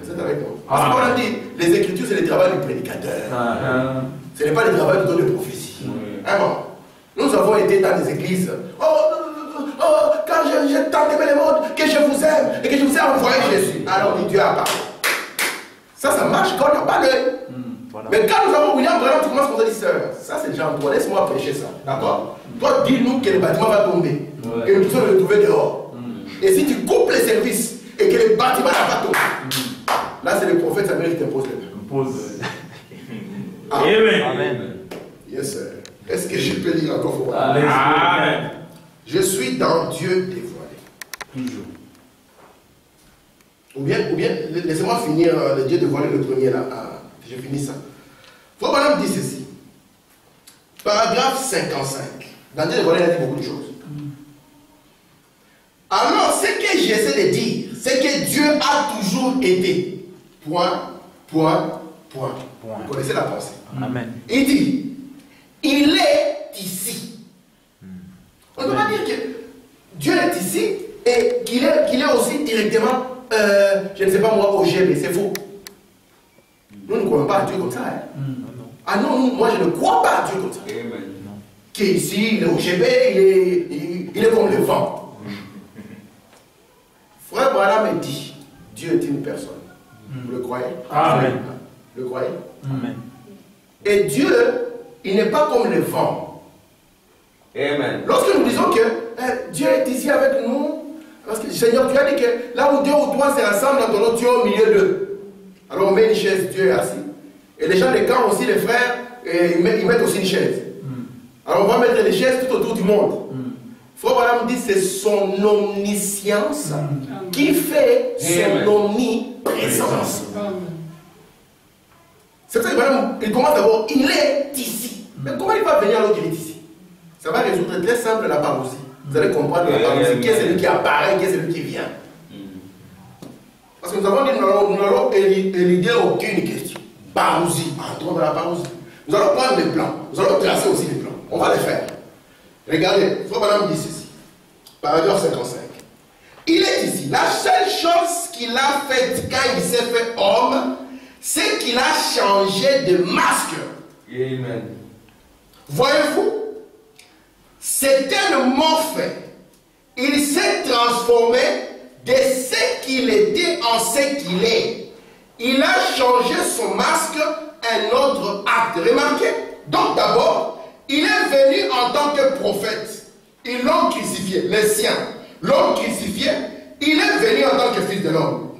Vous êtes avec moi? Parce qu'on a dit, les Écritures c'est le travail du prédicateur. Ce n'est pas le travail du don de prophétie. Nous avons été dans des églises. Quand j'ai tant aimé le monde, que je vous aime et que je vous ai envoyé Jésus. Alors Dieu a parlé. Ça marche quand on n'a pas l'œil. Mais quand nous avons William Branham, tu commences à dire, sœur, ça c'est déjà en toi, laisse-moi prêcher ça. D'accord? Toi, dis-nous que le bâtiment va tomber, que nous devons le retrouver dehors. Et si tu coupes les services et que le bâtiment n'a pas tombé, là c'est le prophète Samuel qui t'impose les mains. Amen. Yes, sir. Est-ce que je peux lire encore pour Amen. Je suis dans Dieu dévoilé. Toujours. Ou bien, laissez-moi finir le Dieu dévoilé, le premier là. Je finis ça. Frère Branham dit ceci. Paragraphe 55. Dans Dieu dévoilé, il a dit beaucoup de choses. Alors, ce que j'essaie de dire, c'est que Dieu a toujours été. Point. Vous connaissez la pensée. Amen. Il dit, il est ici. On ne peut pas dire que Dieu est ici et qu'il est aussi directement, je ne sais pas moi, au GB, c'est faux. Nous ne croyons pas à Dieu comme ça. Ah non, moi je ne crois pas à Dieu comme ça. Qui est ici, il est au GB, il est comme le vent. Frère Branham me dit, Dieu est une personne. Vous le croyez? Amen. Le croyez? Amen. Et Dieu, il n'est pas comme le vent. Amen. Lorsque nous disons que Dieu est ici avec nous, parce que Seigneur, tu as dit que là où deux ou trois se rassemblent dans ton nom, tu es au milieu d'eux. Alors on met une chaise, Dieu est assis. Et les gens des camps aussi, les frères, ils mettent aussi une chaise. Alors on va mettre les chaises tout autour du monde. Frère Branham dit c'est son omniscience qui fait son omniprésence. C'est ça qu'il commence d'abord, il est ici. Mais comment il va venir alors qu'il est ici? Ça va résoudre très simple la parousie. Vous allez comprendre la parousie. Qui est celui qui apparaît, qui est celui qui vient. Parce que nous avons dit nous n'allons éluder aucune question. Parousie, entrons dans la parousie. Nous allons prendre les plans. Nous allons tracer aussi les plans. On va les faire. Regardez, Frère Branham dit ceci. Paragraphe 55. Il est ici. La seule chose qu'il a faite quand il s'est fait homme, c'est qu'il a changé de masque. Amen. Voyez-vous, c'était le morphe. Il s'est transformé de ce qu'il était en ce qu'il est. Il a changé son masque, un autre acte. Remarquez. Donc d'abord, il est venu en tant que prophète. Ils l'ont crucifié, les siens l'ont crucifié. Il est venu en tant que fils de l'homme.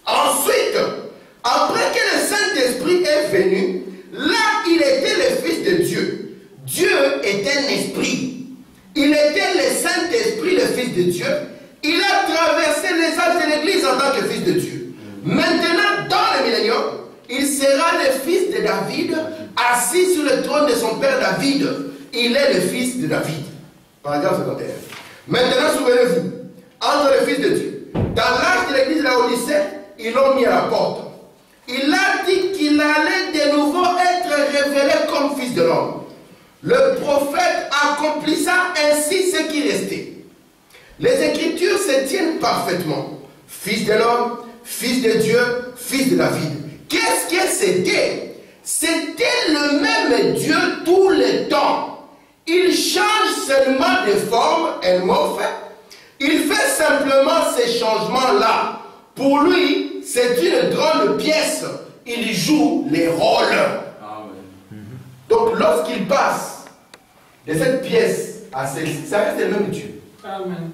Ensuite, après que le Saint-Esprit est venu, là il était le Fils de Dieu. Dieu est un esprit. Il était le Saint-Esprit, le Fils de Dieu. Il a traversé les âges de l'Église en tant que Fils de Dieu. Maintenant, dans le millénium, il sera le fils de David, assis sur le trône de son père David. Il est le fils de David. Paragraphe 51. Maintenant, souvenez-vous, entre le Fils de Dieu, dans l'âge de l'église de la Odyssée, ils l'ont mis à la porte. Il a dit qu'il allait de nouveau être révélé comme Fils de l'homme. Le prophète accomplit ça, ainsi ce qui restait. Les Écritures se tiennent parfaitement. Fils de l'homme, Fils de Dieu, Fils de David. Qu'est-ce que c'était? C'était le même Dieu tout le temps. Il change seulement de forme, elle m'a fait. Il fait simplement ces changements-là. Pour lui, c'est une grande pièce. Il joue les rôles. Amen. Donc lorsqu'il passe de cette pièce à celle-ci, ça reste le même Dieu. Amen.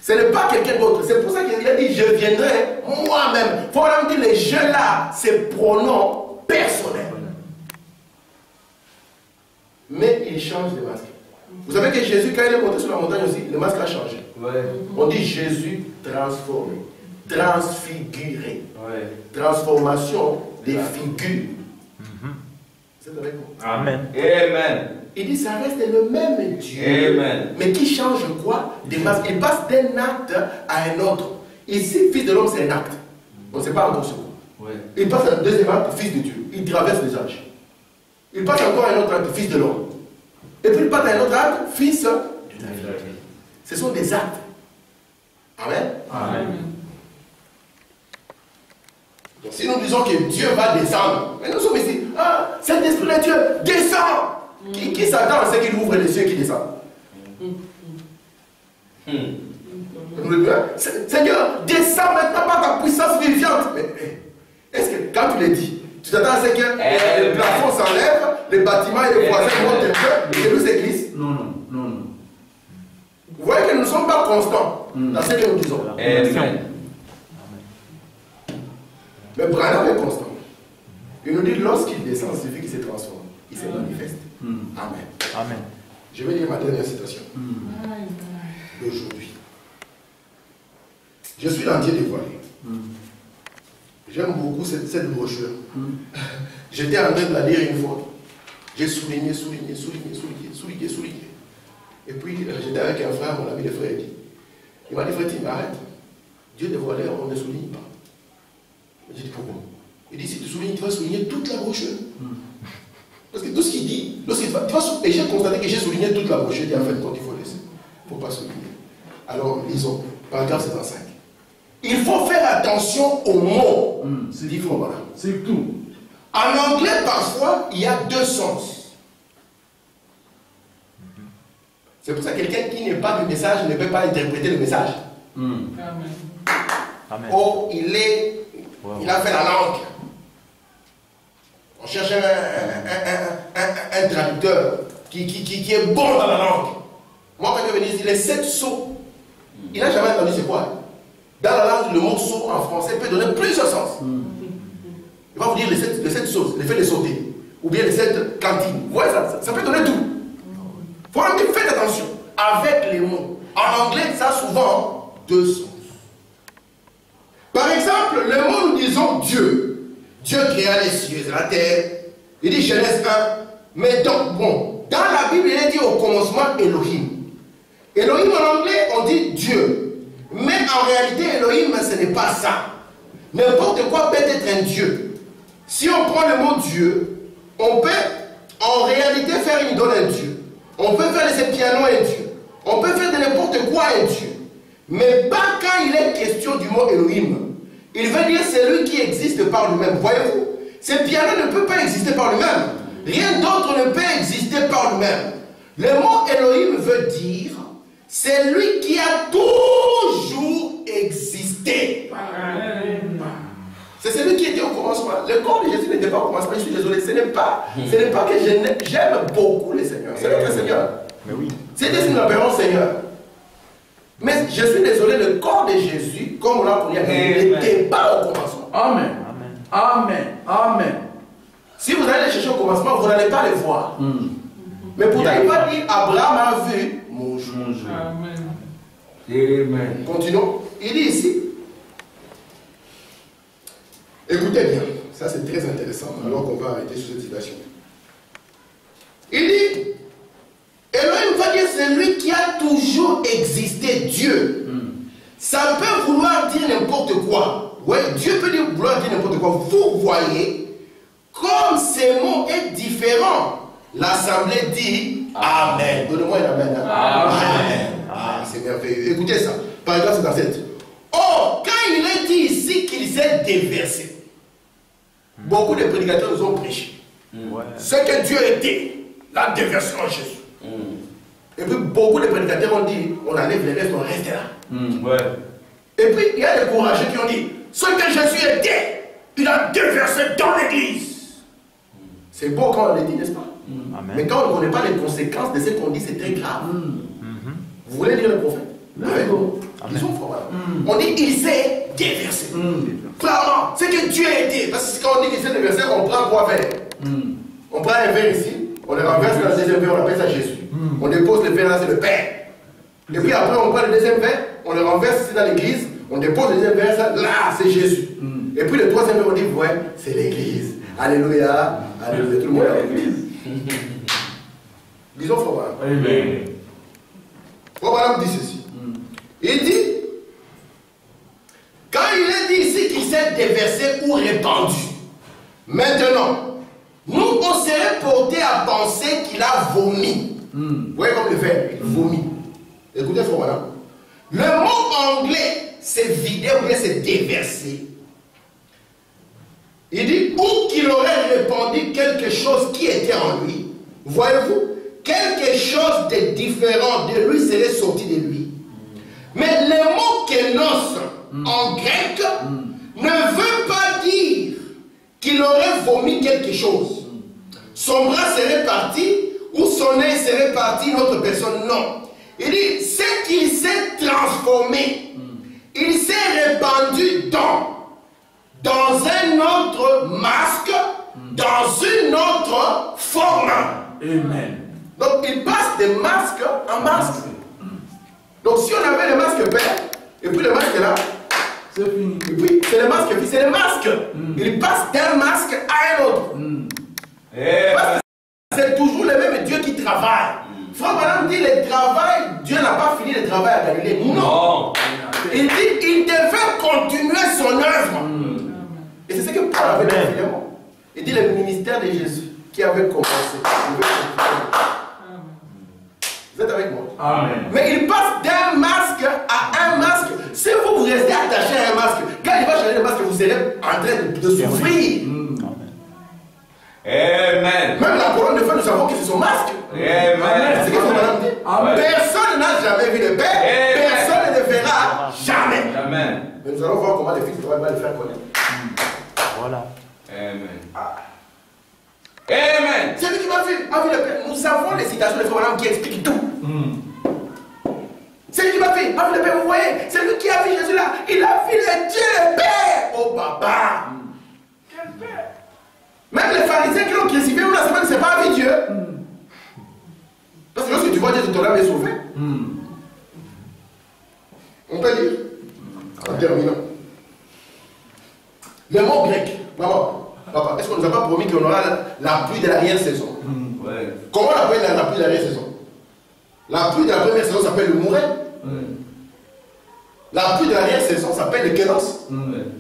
Ce n'est pas quelqu'un d'autre. C'est pour ça qu'il a dit je viendrai moi-même. Il faut vraiment dire les je là, c'est pronom personnel. Mais il change de masque. Vous savez que Jésus, quand il est monté sur la montagne aussi, le masque a changé. Ouais. On dit Jésus transformé, transfiguré. Ouais. Transformation des figures. C'est avec moi. Amen. Amen. Il dit ça reste le même Dieu. Amen. Mais qui change quoi? Des masques. Il passe d'un acte à un autre. Ici, fils de l'homme, c'est un acte. On ne sait pas encore ce quoi. Ouais. Il passe à un deuxième acte, fils de Dieu. Il traverse les âges. Il passe encore à un autre acte, fils de l'homme. Et puis il passe à un autre acte, fils de Dieu. Ce sont des actes. Amen. Amen. Donc, si nous disons que Dieu va descendre, mais nous sommes ici, ah, cet esprit de Dieu descend. Qui s'attend à ce qu'il ouvre les cieux et qui descend? Seigneur, descends maintenant par ta puissance viviente. Mais est-ce que quand tu le dis, tu t'attends à ce que le plafond s'enlève, les bâtiments et les voisins montent un peu et nous s'église? Non, non, non, non. Vous voyez que nous ne sommes pas constants dans ce que nous disons. Amen. Mais Branham est constant. Il nous dit lorsqu'il descend, il suffit qu'il se transforme. Il se manifeste. Amen. Amen. Je vais lire ma dernière citation d'aujourd'hui. Je suis l'entier dévoilé. J'aime beaucoup cette brochure. J'étais en train de la lire une fois. J'ai souligné. Et puis j'étais avec un frère, mon ami le frère dit. Il m'a dit, frère, Tim, arrête. Dieu dévoilé, on ne souligne pas. J'ai dit pourquoi? Il dit, si tu soulignes, tu vas souligner toute la brochure. Parce que tout ce qu'il dit, et j'ai constaté que j'ai souligné toute la brochure, il dit en fait, quand il faut laisser. Il ne faut pas souligner. Alors, lisons, paragraphe 75. Il faut faire attention aux mots. C'est tout. Voilà. C'est tout. En anglais, parfois, il y a deux sens. C'est pour ça que quelqu'un qui n'est pas du message ne peut pas interpréter le message. Amen. Amen. Oh, il a fait la langue. On cherche un traducteur qui est bon dans la langue. Moi, quand je venais dire les 7 sauts, il n'a jamais entendu c'est quoi. Dans la langue, le mot saut en français peut donner plusieurs sens. Il va vous dire les 7 sauts, le fait de sauter, ou bien les 7 cantines. Vous voyez, ça peut donner tout. Il faut même dire, faites attention avec les mots. En anglais, ça a souvent deux sens. Par exemple, le mot, nous disons Dieu. Dieu créa les cieux et la terre. Il dit Genèse 1. Mais donc, bon, dans la Bible, il est dit au commencement Elohim. Elohim en anglais, on dit Dieu. Mais en réalité, Elohim, ce n'est pas ça. N'importe quoi peut être un Dieu. Si on prend le mot Dieu, on peut en réalité faire une idole un Dieu. On peut faire de ce piano un Dieu. On peut faire de n'importe quoi un Dieu. Mais pas quand il est question du mot Elohim. Il veut dire celui qui existe par lui-même. Voyez-vous, ce piano ne peut pas exister par lui-même. Rien d'autre ne peut exister par lui-même. Le mot Elohim veut dire celui qui a toujours existé. C'est celui qui était au commencement. Le corps de Jésus n'était pas au commencement. Je suis désolé, ce n'est pas que j'aime beaucoup le Seigneur. C'est notre Seigneur. Mais oui. C'est une appellation Seigneur. Mais je suis désolé, le corps de Jésus, comme on l'a connu, n'était pas au commencement. Amen. Amen. Amen. Si vous allez les chercher au commencement, vous n'allez pas les voir. Mais pourtant, il va dire Abraham a vu mon jour. Amen. Amen. Continuons. Il dit ici. Écoutez bien, ça c'est très intéressant, alors qu'on va arrêter sur cette citation. Il dit Elohim va dire celui qui a toujours existé, Dieu. Ça peut vouloir dire n'importe quoi. Ouais, Dieu peut vouloir dire n'importe quoi. Vous voyez, comme ce mot est différent, l'assemblée dit Amen. Donnez-moi un Amen. Amen. Ah, c'est merveilleux. Écoutez ça. Paragraphe 57. Oh, quand il est dit ici qu'il s'est déversé, beaucoup de prédicateurs nous ont prêché. Ce que Dieu était, la déversion en Jésus. Et puis beaucoup de prédicateurs ont dit, on enlève les restes, on reste là. Et puis il y a des courageux qui ont dit, ce que Jésus était, il a déversé dans l'église. C'est beau quand on le dit, n'est-ce pas? Amen. Mais quand on ne connaît pas les conséquences de ce qu'on dit, c'est très grave. dire le prophète? Disons, on dit il s'est déversé. Clairement, c'est que Dieu a été. Parce que quand on dit qu'il s'est déversé, on prend quoi verre? On prend un verre ici, on le renverse dans le deuxième verre, on appelle ça Jésus. On dépose le verre là, c'est le Père. Et puis après, on prend le deuxième verre, on le renverse ici dans l'église, on dépose le deuxième verre, là, c'est Jésus. Et puis le troisième verre, on dit, ouais, c'est l'église. Alléluia, alléluia, tout le monde est l'église. Disons, frère Branham. Amen. Frère Branham dit ceci. Il dit, quand il est dit ici qu'il s'est déversé ou répandu, maintenant, nous, on serait porté à penser qu'il a vomi. Vous voyez comme le verbe, il vomit. Écoutez, frère Branham. Le mot anglais, c'est vider ou bien c'est déverser. Il dit, ou qu'il aurait répandu quelque chose qui était en lui. Voyez-vous, quelque chose de différent de lui serait sorti de lui. Mais le mot kénos en grec ne veut pas dire qu'il aurait vomi quelque chose. Son bras serait parti ou son œil serait parti, une autre personne, non. Il dit, c'est qu'il s'est transformé. Il s'est répandu dans un autre masque, dans une autre forme. Amen. Donc il passe de masque en masque. Donc si on avait le masque père, et puis le masque là, c'est fini. et puis c'est le masque, et puis c'est le masque. Il passe d'un masque à un autre. C'est toujours le même Dieu qui travaille. Frère Branham dit le travail, Dieu n'a pas fini le travail à Galilée. Non. Il dit il devait continuer son œuvre. Et c'est ce que Paul avait dit finalement. Il dit le ministère de Jésus qui avait commencé. Vous êtes avec moi? Amen. Mais il passe d'un masque à un masque. Si vous restez attaché à un masque, quand il va changer le masque, vous serez en train de souffrir. Amen. Même la colonne de feu, nous savons que c'est son masque. Amen. C'est ce que Madame dit. Amen. Personne n'a jamais vu le Père. Amen. Personne ne le verra jamais. Amen. Mais nous allons voir comment les fils va le faire connaître. Voilà. Amen. Amen. C'est lui qui m'a vu le Père. Nous avons les citations de Frère Branham qui expliquent tout. C'est lui qui m'a vu le Père. Vous voyez, c'est lui qui a vu Jésus là. Il a vu le Dieu le Père. Oh papa. Quel Père. Même les pharisiens qui l'ont crucifié la semaine, c'est pas vu Dieu. Parce que lorsque tu vois Dieu, ton âme est sauvée. On peut dire, en terminant, le mot grec, maman, papa, est-ce qu'on nous a pas promis qu'on aura la pluie de l'arrière-saison? Comment on appelle la pluie de l'arrière-saison? La pluie de la première saison s'appelle le mouret. La pluie de l'arrière-saison s'appelle le kénos.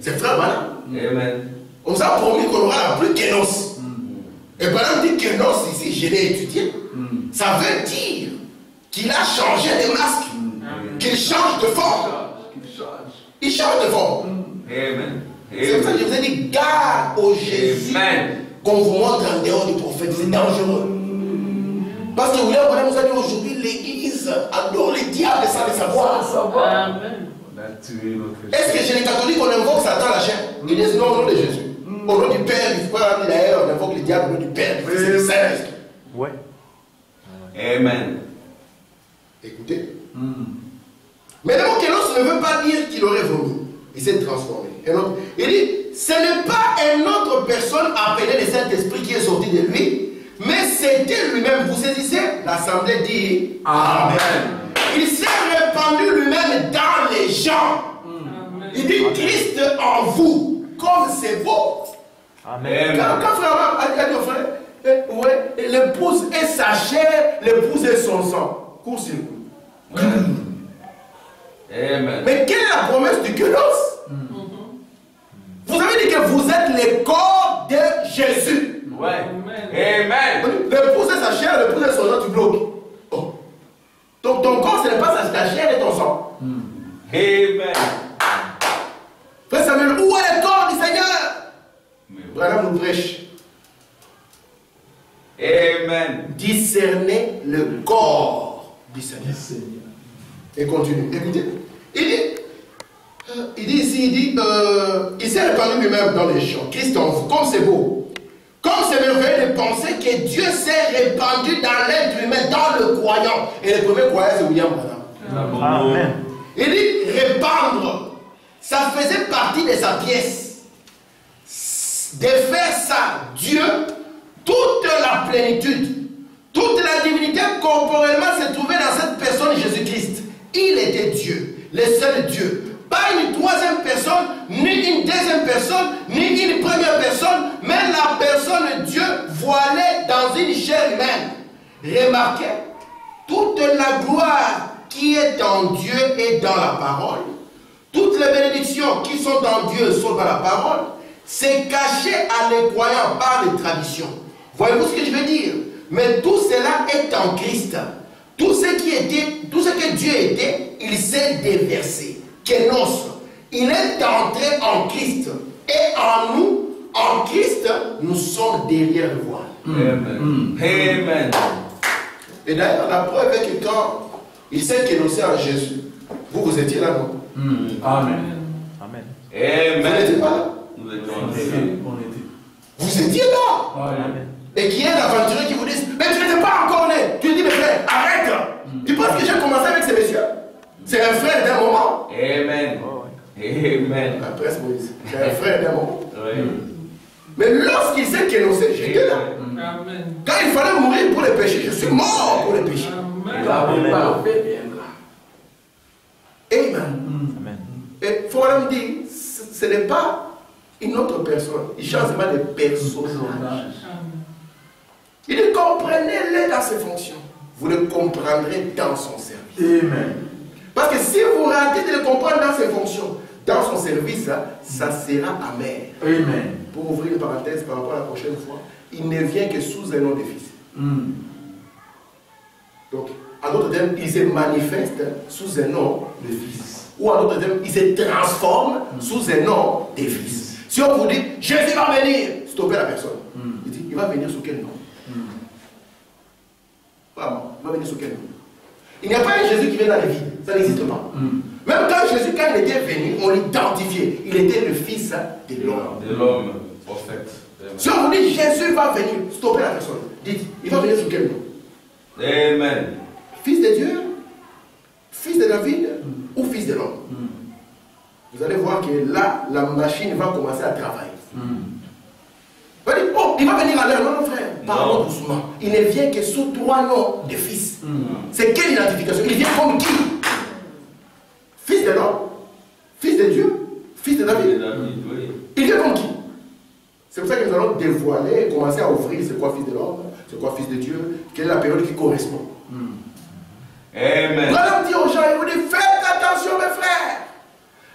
C'est frère Branham. Amen. On nous a promis qu'on aura la pluie kénos. Et Branham dit kénos ici, je l'ai étudié. Ça veut dire qu'il a changé de masque. Qu'il change de forme. Il change de forme. Amen. C'est pour ça que je vous ai dit, garde au Jésus qu'on vous montre en dehors du prophète. C'est dangereux. Parce que William Branham nous a dit aujourd'hui, l'église adore les diables sans le savoir. Amen. Est-ce que chez les catholiques, on invoque Satan la chair? Ils disent non, au nom de Jésus. Au nom du Père, du Frère, d'ailleurs, on invoque les diables au nom du Père, du Fils et du Saint-Esprit. Ouais. Amen. Écoutez. Mais le mot kénos ne veut pas dire qu'il aurait vomi. Il s'est transformé. Il dit, ce n'est pas une autre personne appelée le Saint-Esprit qui est sorti de lui, mais c'était lui-même. Vous saisissez? L'Assemblée dit Amen. Il s'est répandu lui-même dans les gens. Il dit Christ en vous, comme c'est beau. Amen. Quand frère a dit au frère, ouais, l'épouse est sa chair, l'épouse est son sang. Court-circuit. Amen. Mais quelle est la promesse du kénos? Vous avez dit que vous êtes le corps de Jésus. Ouais. Amen. L'épouse est sa chair, l'épouse est son sang, tu bloques. Oh. Donc ton corps, ce n'est pas ta chair et ton sang. Amen. Frère Samuel, où est le corps du Seigneur? Branham nous prêche. Amen. Discerner le corps du Seigneur. Et continue. Écoutez. Il dit ici, il s'est répandu lui-même dans les champs. Christ en vous, comme c'est beau. Comme c'est merveilleux de penser que Dieu s'est répandu dans l'être humain, dans le croyant. Et le premier croyant, c'est William Branham. Amen. Il dit répandre. Ça faisait partie de sa pièce. De faire ça, Dieu, toute la plénitude, toute la divinité corporellement se trouvait dans cette personne Jésus-Christ. Il était Dieu, le seul Dieu. Pas une troisième personne, ni une deuxième personne, ni une première personne, mais la personne Dieu voilée dans une chair humaine. Remarquez, toute la gloire qui est en Dieu est dans la parole. Toutes les bénédictions qui sont dans Dieu sont dans la parole. C'est caché à les croyants par les traditions. Voyez-vous ce que je veux dire? Mais tout cela est en Christ. Tout ce que Dieu était, il s'est déversé. Kénos. Il est entré en Christ. Et en nous, en Christ, nous sommes derrière le voile. Amen. Amen. Et d'ailleurs, la preuve est que quand il s'est kénosé en Jésus, vous étiez là, non? Amen. Amen. Vous n'étiez pas là? Nous étions On ensemble. était. Vous étiez là. Amen. Et qui est l'aventurier qui vous dit, mais tu n'étais pas encore né. Tu dis, mais frère, arrête. Tu penses que j'ai commencé avec ces messieurs? C'est un frère d'un moment. Amen. Oh, ouais. Amen. Après, c'est Moïse. C'est un frère d'un moment. Oui. Mais lorsqu'il s'est kénosé, j'étais là. Amen. Quand il fallait mourir pour les péchés, je suis mort pour les péchés. Amen. Parfait viendra. Amen. Amen. Et il faut me dire, ce n'est pas une autre personne. Il change seulement de personnage. Il dit, comprenez-les dans ses fonctions. Vous le comprendrez dans son service. Amen. Parce que si vous ratez de le comprendre dans ses fonctions, dans son service, ça sera amer. Amen. Pour ouvrir une parenthèse par rapport à la prochaine fois, il ne vient que sous un nom de fils. Donc, en d'autres termes, il se manifeste sous un nom de fils. Ou en d'autres termes, il se transforme sous un nom de fils. Si on vous dit, Jésus va venir, stoppez la personne. Il dit, il va venir sous quel nom? Vraiment, il va venir sous quel nom? Il n'y a pas un Jésus qui vient dans les vies, ça n'existe pas. Même quand Jésus, quand il était venu, on l'identifiait. Il était le fils de l'homme. De l'homme, prophète. Si on vous dit Jésus va venir, stoppez la personne. Dites, il va venir sous quel nom? Amen. Fils de Dieu, fils de David ou fils de l'homme? Vous allez voir que là, la machine va commencer à travailler. Vous allez dire, oh, il va venir à l'heure. Non, non, frère, parlons doucement. Il ne vient que sous 3 noms de fils. C'est quelle identification? Il vient comme qui? Fils de l'homme, fils de Dieu, fils de David. Il vient comme qui? C'est pour ça que nous allons dévoiler, commencer à ouvrir c'est quoi fils de l'homme, c'est quoi fils de Dieu, quelle est la période qui correspond. Amen. Voilà, dit aux gens, il vous dit, faites attention mes frères.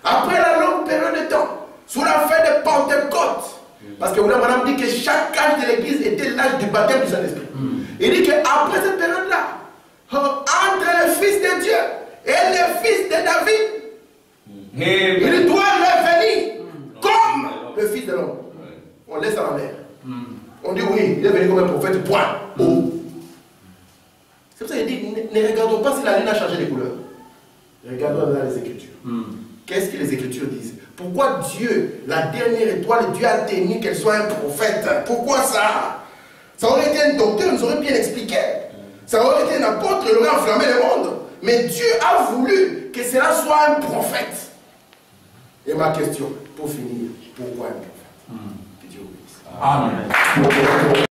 Après la longue période de temps, sous la fin de Pentecôte, parce que madame dit que chaque âge de l'église était l'âge du baptême du Saint-Esprit. Il dit qu'après cette période-là, entre le fils de Dieu et le fils de David, il doit revenir comme le fils de l'homme. On laisse à la mer. On dit oui, il est venu comme un prophète, point. C'est pour ça qu'il dit, ne regardons pas si la lune a changé de couleur. Regardons dans les Écritures. Qu'est-ce que les Écritures disent? Pourquoi Dieu, la dernière étoile, Dieu a tenu qu'elle soit un prophète? Pourquoi ça? Ça aurait été un docteur, il nous aurait bien expliqué. Ça aurait été un apôtre, il aurait enflammé le monde. Mais Dieu a voulu que cela soit un prophète. Et ma question, pour finir, pourquoi un prophète? Que Dieu vous bénisse. Amen.